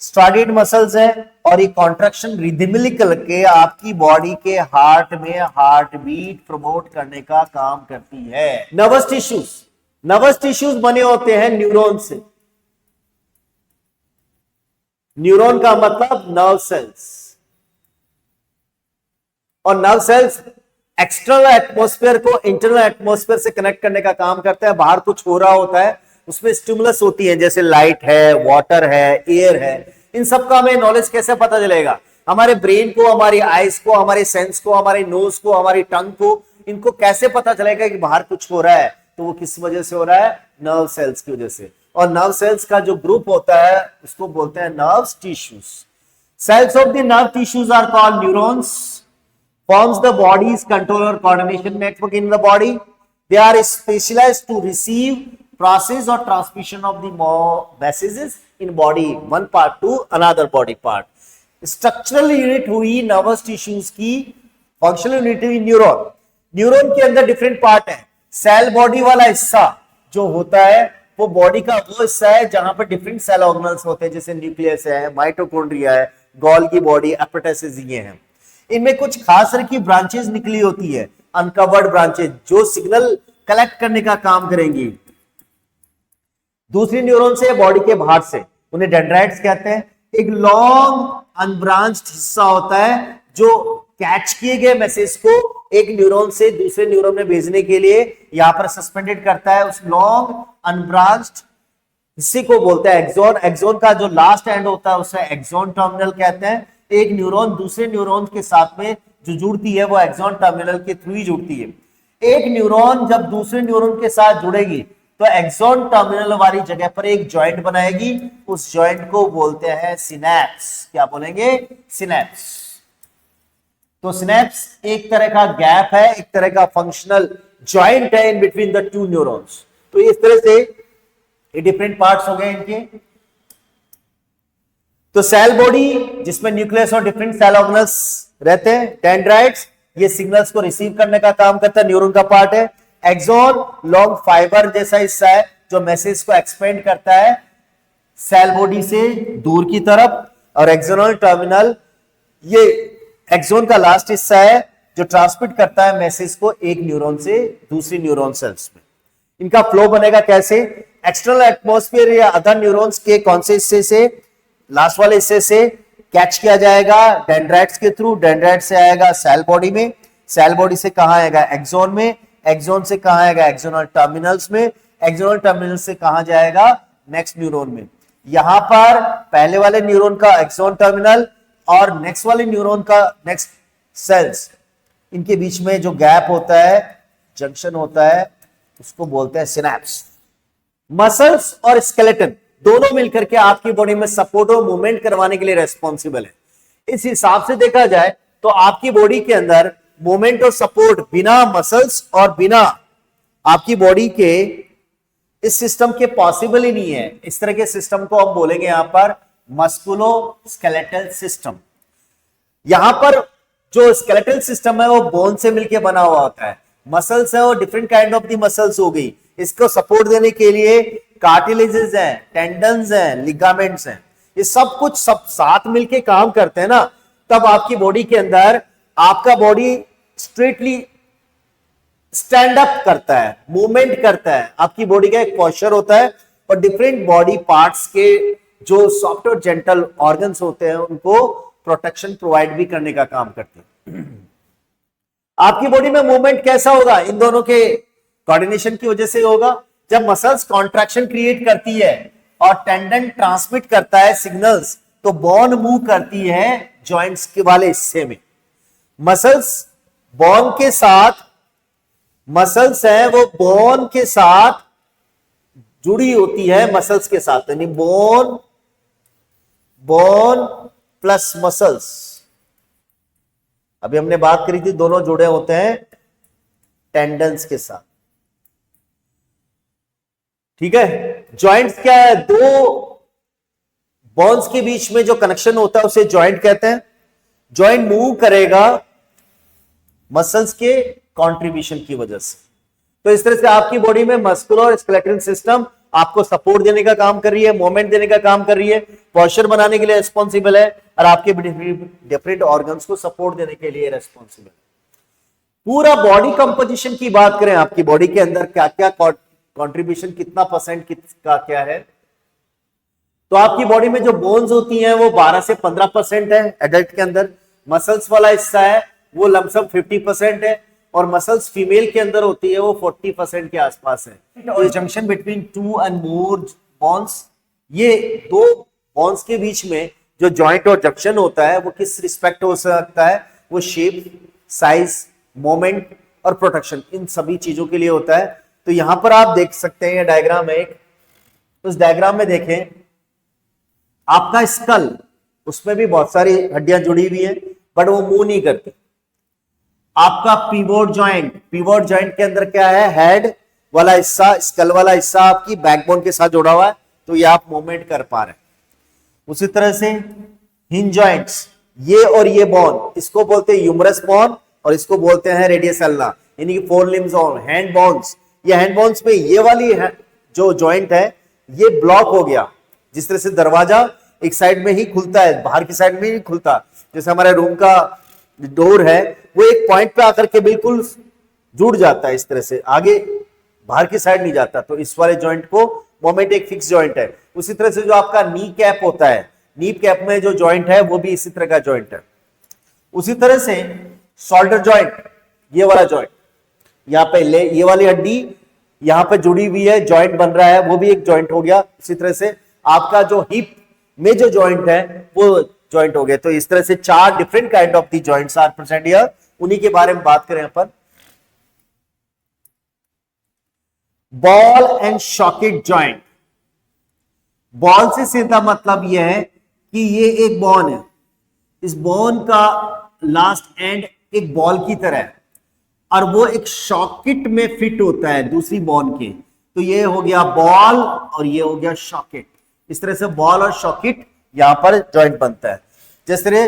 स्ट्राइडेड मसल्स है और ये कॉन्ट्रैक्शन रिदमिक के आपकी बॉडी के हार्ट में हार्ट बीट प्रमोट करने का काम करती है। नर्वस टिश्यूज, नर्वस टिश्यूज बने होते हैं न्यूरॉन से। न्यूरॉन का मतलब नर्व सेल्स, और नर्व सेल्स एक्सटर्नल एटमॉस्फेयर को इंटरनल एटमॉस्फेयर से कनेक्ट करने का काम करता है। बाहर कुछ हो रहा होता है, उसमें स्टिमुलस होती है, जैसे लाइट है, वाटर है, एयर है। इन सब का हमें नॉलेज कैसे पता चलेगा? हमारे ब्रेन को, हमारी आईज को, हमारे सेंस को, हमारे नोज को, हमारी टंग को, इनको कैसे पता चलेगा कि बाहर कुछ हो रहा है? तो वो किस वजह से हो रहा है? नर्व सेल्स की वजह से। और नर्व सेल्स का जो ग्रुप होता है उसको बोलते हैं nerve tissues. Cells of the nerve tissues are called neurons, forms the body's control or coordination network in the body. They are specialized to receive, process or transmission of the messages in body, one part to another body part. Structural unit हुई नर्वस टिश्यूज की, फंक्शनल यूनिट हुई न्यूरॉन। न्यूरॉन के अंदर डिफरेंट पार्ट है। सेल बॉडी वाला हिस्सा जो होता है वो बॉडी का वो हिस्सा है जहां पर डिफरेंट सेल ऑर्गेनल्स होते हैं, जैसे न्यूक्लियस है, माइटोकॉन्ड्रिया है, गोल्गी बॉडी, एपेटाइसिस, ये हैं। इनमें कुछ खास तरह की ब्रांचेस निकली होती है, अनकवर्ड ब्रांचेस, जो सिग्नल कलेक्ट करने का काम करेंगी दूसरी न्यूरॉन से, बॉडी के बाहर से। उन्हें डेंड्राइट्स कहते हैं। एक लॉन्ग अनब्रांच्ड हिस्सा होता है जो कैच किए गए मैसेज को एक न्यूरॉन से दूसरे न्यूरॉन में भेजने के लिए यहां पर सस्पेंडेड करता है। उस लॉन्ग अनब्रांच्ड हिस्से को बोलते हैं एक्सॉन। एक्सॉन का जो लास्ट एंड होता है उसे एक्सॉन टर्मिनल कहते हैं। एक न्यूरॉन दूसरे न्यूरॉन के साथ में जो जुड़ती है वो एक्सॉन टर्मिनल के थ्रू ही जुड़ती है। एक न्यूरॉन जब दूसरे न्यूरॉन के साथ जुड़ेगी तो एक्सॉन टर्मिनल वाली जगह पर एक जॉइंट बनाएगी। उस जॉइंट को बोलते हैं सिनैप्स। क्या बोलेंगे? सिनैप्स। तो सिनैप्स एक तरह का गैप है, एक तरह का फंक्शनल जॉइंट है इन बिटवीन द टू न्यूरॉन्स। तो इस तरह से ये डिफरेंट पार्ट्स हो गए इनके। तो सेल बॉडी जिसमें न्यूक्लियस और डिफरेंट सेल ऑर्गेनल्स रहते हैं, डेंड्राइट्स, ये सिग्नल्स को रिसीव करने का काम करता है, न्यूरॉन का पार्ट है। एक्सॉन लॉन्ग फाइबर जैसा हिस्सा है जो मैसेज को एक्सपेंड करता है सेल बॉडी से दूर की तरफ। और एक्सोनल टर्मिनल ये एक्सॉन का लास्ट हिस्सा है जो ट्रांसमिट करता है मैसेज को एक न्यूरॉन से दूसरी न्यूरॉन सेल्स में। इनका फ्लो बनेगा कैसे? एक्सटर्नल एटमॉस्फेयर या अदर न्यूरॉन्स के कौन से हिस्से से? लास्ट वाले हिस्से से कैच किया जाएगा डेंड्राइट्स के थ्रू। डेंड्राइट से आएगा सेल बॉडी में, सेल बॉडी से कहां आएगा? एक्सॉन में। एक्सॉन से कहां आएगा? एक्सोनल टर्मिनल्स में। एक्सोनल टर्मिनल से कहां जाएगा? नेक्स्ट न्यूरॉन में। यहां पर पहले वाले न्यूरॉन का एक्सॉन टर्मिनल और नेक्स्ट वाले न्यूरॉन का नेक्स्ट सेल्स, इनके बीच में जो गैप होता है, जंक्शन होता है, उसको बोलते हैं सिनैप्स। मसल्स और स्केलेटन दोनों मिलकर के आपकी बॉडी में सपोर्ट और मूवमेंट करवाने के लिए रेस्पॉन्सिबल है। इस हिसाब से देखा जाए तो आपकी बॉडी के अंदर मूवमेंट और सपोर्ट बिना मसल्स और बिना आपकी बॉडी के इस सिस्टम के पॉसिबल ही नहीं है। इस तरह के सिस्टम को हम बोलेंगे यहां पर मस्कुलो स्केलेटल सिस्टम। यहां पर जो स्केलेटल सिस्टम है वो बोन से मिलकर बना हुआ होता है। मसल्स है वो different kind of the muscles हो गई। इसको सपोर्ट देने के लिए कार्टिलेजेस हैं, टेंडन्स हैं, लिगामेंट्स हैं, ये सब कुछ सब साथ मिलके काम करते हैं ना, तब आपकी बॉडी के अंदर आपका बॉडी स्ट्रेटली स्टैंड अप करता है, मूवमेंट करता है। आपकी बॉडी का एक पोस्चर होता है और डिफरेंट बॉडी पार्ट्स के जो सॉफ्ट और जेंटल ऑर्गन्स होते हैं उनको प्रोटेक्शन प्रोवाइड भी करने का काम करते हैं। आपकी बॉडी में मूवमेंट कैसा होगा? इन दोनों के कोऑर्डिनेशन की वजह से होगा। जब मसल्स कॉन्ट्रैक्शन क्रिएट करती है और टेंडन ट्रांसमिट करता है सिग्नल्स, तो बोन मूव करती है जॉइंट्स के वाले हिस्से में। मसल्स बोन के साथ मसल्स है, वो बोन के साथ जुड़ी होती है मसल्स के साथ, यानी बोन प्लस मसल्स। अभी हमने बात करी थी दोनों जुड़े होते हैं टेंडन्स के साथ, ठीक है। जॉइंट्स क्या है? दो बोन्स के बीच में जो कनेक्शन होता है उसे जॉइंट कहते हैं। जॉइंट मूव करेगा मसल्स के कंट्रीब्यूशन की वजह से। तो इस तरह से आपकी बॉडी में मस्कुलर और स्केलेटल सिस्टम आपको सपोर्ट देने का काम कर रही है, मोमेंट देने का काम कर रही है, पोस्चर बनाने के लिए रिस्पॉन्सिबल है, और आपके डिफरेंट ऑर्गन्स को सपोर्ट देने के लिए रिस्पॉन्सिबल है। पूरा बॉडी कंपोजिशन की बात करें, आपकी बॉडी के अंदर क्या क्या कंट्रीब्यूशन, कितना परसेंट किसका क्या है, तो आपकी बॉडी में जो बोन्स होती हैं वो 12 से 15% है एडल्ट के अंदर। मसल्स वाला हिस्सा है वो लमसम 50% है, और मसल्स फीमेल के अंदर होती है वो 40% के आसपास है। और junction between 2 and more bones, ये दो बोन्स के बीच में जो जॉइंट और जंक्शन होता है वो किस रिस्पेक्ट हो सकता है? वो शेप, साइज, मोमेंट और प्रोटेक्शन, इन सभी चीजों के लिए होता है। तो यहां पर आप देख सकते हैं डायग्राम है एक, उस डायग्राम में देखें आपका स्कल, उसमें भी बहुत सारी हड्डियां जुड़ी हुई हैं बट वो मूव नहीं करती। आपका पिवोट जॉइंट के अंदर क्या है? हेड वाला हिस्सा, स्कल वाला हिस्सा आपकी बैकबोन के साथ जुड़ा हुआ है, तो ये आप मूवमेंट कर पा रहे हैं। उसी तरह से हिंज जॉइंट्स, ये और ये बोन, इसको बोलते हैं ह्यूमरस बोन और इसको बोलते हैं रेडियस अल्ना, यानी कि 4 लिम्स और हैंड बोन्स। ये हैंड बोन्स में ये वाली जो जॉइंट है ये ब्लॉक हो गया। जिस तरह से दरवाजा एक साइड में ही खुलता है, बाहर की साइड में नहीं खुलता, जैसे हमारे रूम का डोर है वो एक पॉइंट पे आकर के बिल्कुल जुड़ जाता है, इस तरह से आगे बाहर की साइड नहीं जाता। तो इस वाले जॉइंट को मोमेंट एक फिक्स जॉइंट है। उसी तरह से जो आपका नी कैप होता है, नी कैप में जो जॉइंट है वो भी इसी तरह का जॉइंट है। उसी तरह से शोल्डर जॉइंट, ये वाला जॉइंट, यहाँ पे ये वाली हड्डी यहाँ पे जुड़ी हुई है, जॉइंट बन रहा है, वो भी एक जॉइंट हो गया। इसी तरह से आपका जो हिप में जो जॉइंट है वो जॉइंट हो गए। तो इस तरह से 4 different kind of the joints are present here. उन्हीं के बारे में बात करें अपन। Ball and socket joint, ball से सीधा मतलब यह है कि ये एक बोन है, इस बोन का लास्ट एंड एक बॉल की तरह है और वो एक सॉकेट में फिट होता है दूसरी बोन के। तो ये हो गया बॉल और ये हो गया सॉकेट। इस तरह से बॉल और सॉकेट यहां पर जॉइंट बनता है। जैसे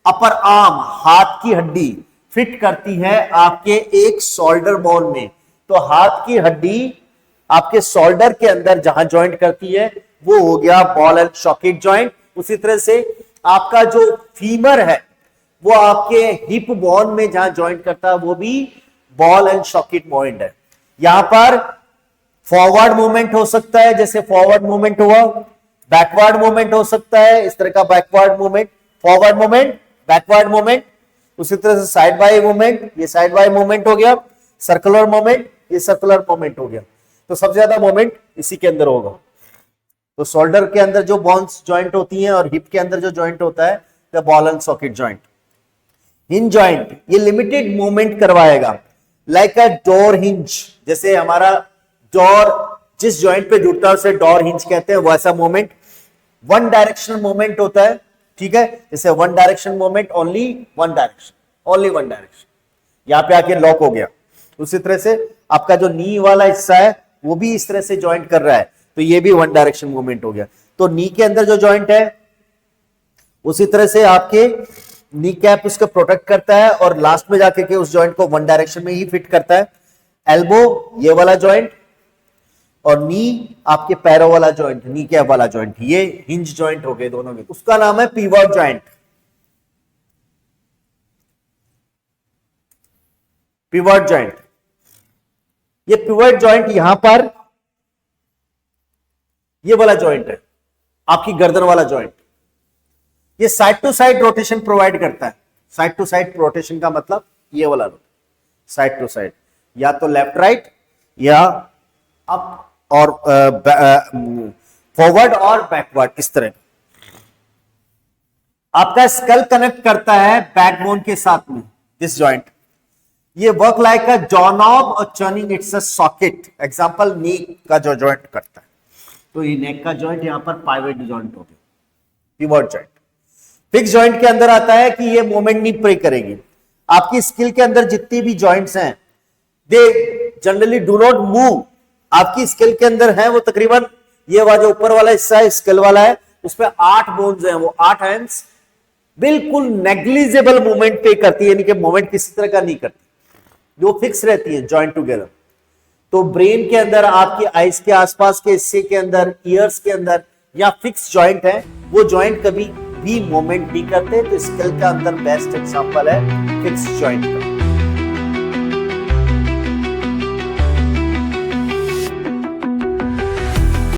अपर आर्म, हाथ की हड्डी फिट करती है आपके एक शोल्डर बोन में, तो हाथ की हड्डी आपके शोल्डर के अंदर जहां जॉइंट करती है वो हो गया बॉल एंड सॉकेट जॉइंट। उसी तरह से आपका जो फीमर है वो आपके हिप बोन में जहां जॉइंट करता है वो भी बॉल एंड सॉकेट जॉइंट है। यहां पर फॉरवर्ड मूवमेंट हो सकता है, जैसे फॉरवर्ड मूवमेंट हुआ, बैकवर्ड मूवमेंट हो सकता है, इस तरह का backward movement, forward movement, backward movement. उसी तरह से साइड बाय मूवमेंट, ये साइड बाय मूवमेंट हो गया, सर्कुलर मूवमेंट, ये सर्कुलर मूवमेंट हो गया। तो सबसे ज्यादा मूवमेंट इसी के अंदर होगा। तो शोल्डर के अंदर जो बोन्स जॉइंट होती हैं और हिप के अंदर जो जॉइंट होता है the ball and socket joint. Hinge joint ये लिमिटेड मूवमेंट करवाएगा, लाइक अ डोर हिंज, जैसे हमारा डोर जिस जॉइंट पे जुड़ता है उसे डोर हिंज कहते हैं, वैसा मूवमेंट वन डायरेक्शनल मूवमेंट होता है, ठीक है। जैसे one direction movement, only one direction, only one direction, यहां पे आके लॉक हो गया। उसी तरह से आपका जो नी वाला हिस्सा है वो भी इस तरह से जॉइंट कर रहा है, तो ये भी वन डायरेक्शन मूवमेंट हो गया। तो नी के अंदर जो जॉइंट है उसी तरह से आपके नी कैप उसको प्रोटेक्ट करता है और लास्ट में जाके के उस जॉइंट को वन डायरेक्शन में ही फिट करता है। एल्बो ये वाला जॉइंट और नी आपके पैरों वाला जॉइंट, नी कैप वाला जॉइंट, ये हिंज जॉइंट हो गए दोनों में। उसका नाम है पिवट जॉइंट। पिवट जॉइंट, ये पिवट जॉइंट यहां पर ये वाला जॉइंट है, आपकी गर्दन वाला जॉइंट, ये side to side rotation provide करता है। साइड टू साइड रोटेशन का मतलब ये वाला साइड टू साइड, या तो लेफ्ट राइट या अप और फॉरवर्ड और बैकवर्ड, इस तरह। आपका स्कल कनेक्ट करता है बैकबोन के साथ में, दिस जॉइंट। ये वर्क लाइक अ जॉनॉब और churning it's a socket. Example neck का जो जॉइंट करता है, तो ये नेक का जॉइंट यहां पर पाइवट जॉइंट हो गया, पिवट जॉइंट। फिक्स जॉइंट के अंदर आता है कि ये मोमेंट नहीं प्ले करेगी। आपकी स्किल के अंदर जितनी भी जॉइंट्स हैं they generally do not move. आपकी स्किल के अंदर है वो तकरीबन ये वाला जो ऊपर वाला हिस्सा है स्किल वाला है, उस पे 8 बोन्स हैं, वो 8 हैंड्स बिल्कुल नेग्लिजिबल मूवमेंट पे करती है, यानी कि मूवमेंट किसी तरह का नहीं करती, जो फिक्स रहती है जॉइंट टुगेदर। तो ब्रेन के अंदर आपकी आईज के आसपास के हिस्से के अंदर, ईयर्स के अंदर या फिक्स जॉइंट है, वो जॉइंट कभी भी मूवमेंट नहीं करते। तो स्किल का अंदर बेस्ट एग्जांपल है फिक्स जॉइंट का।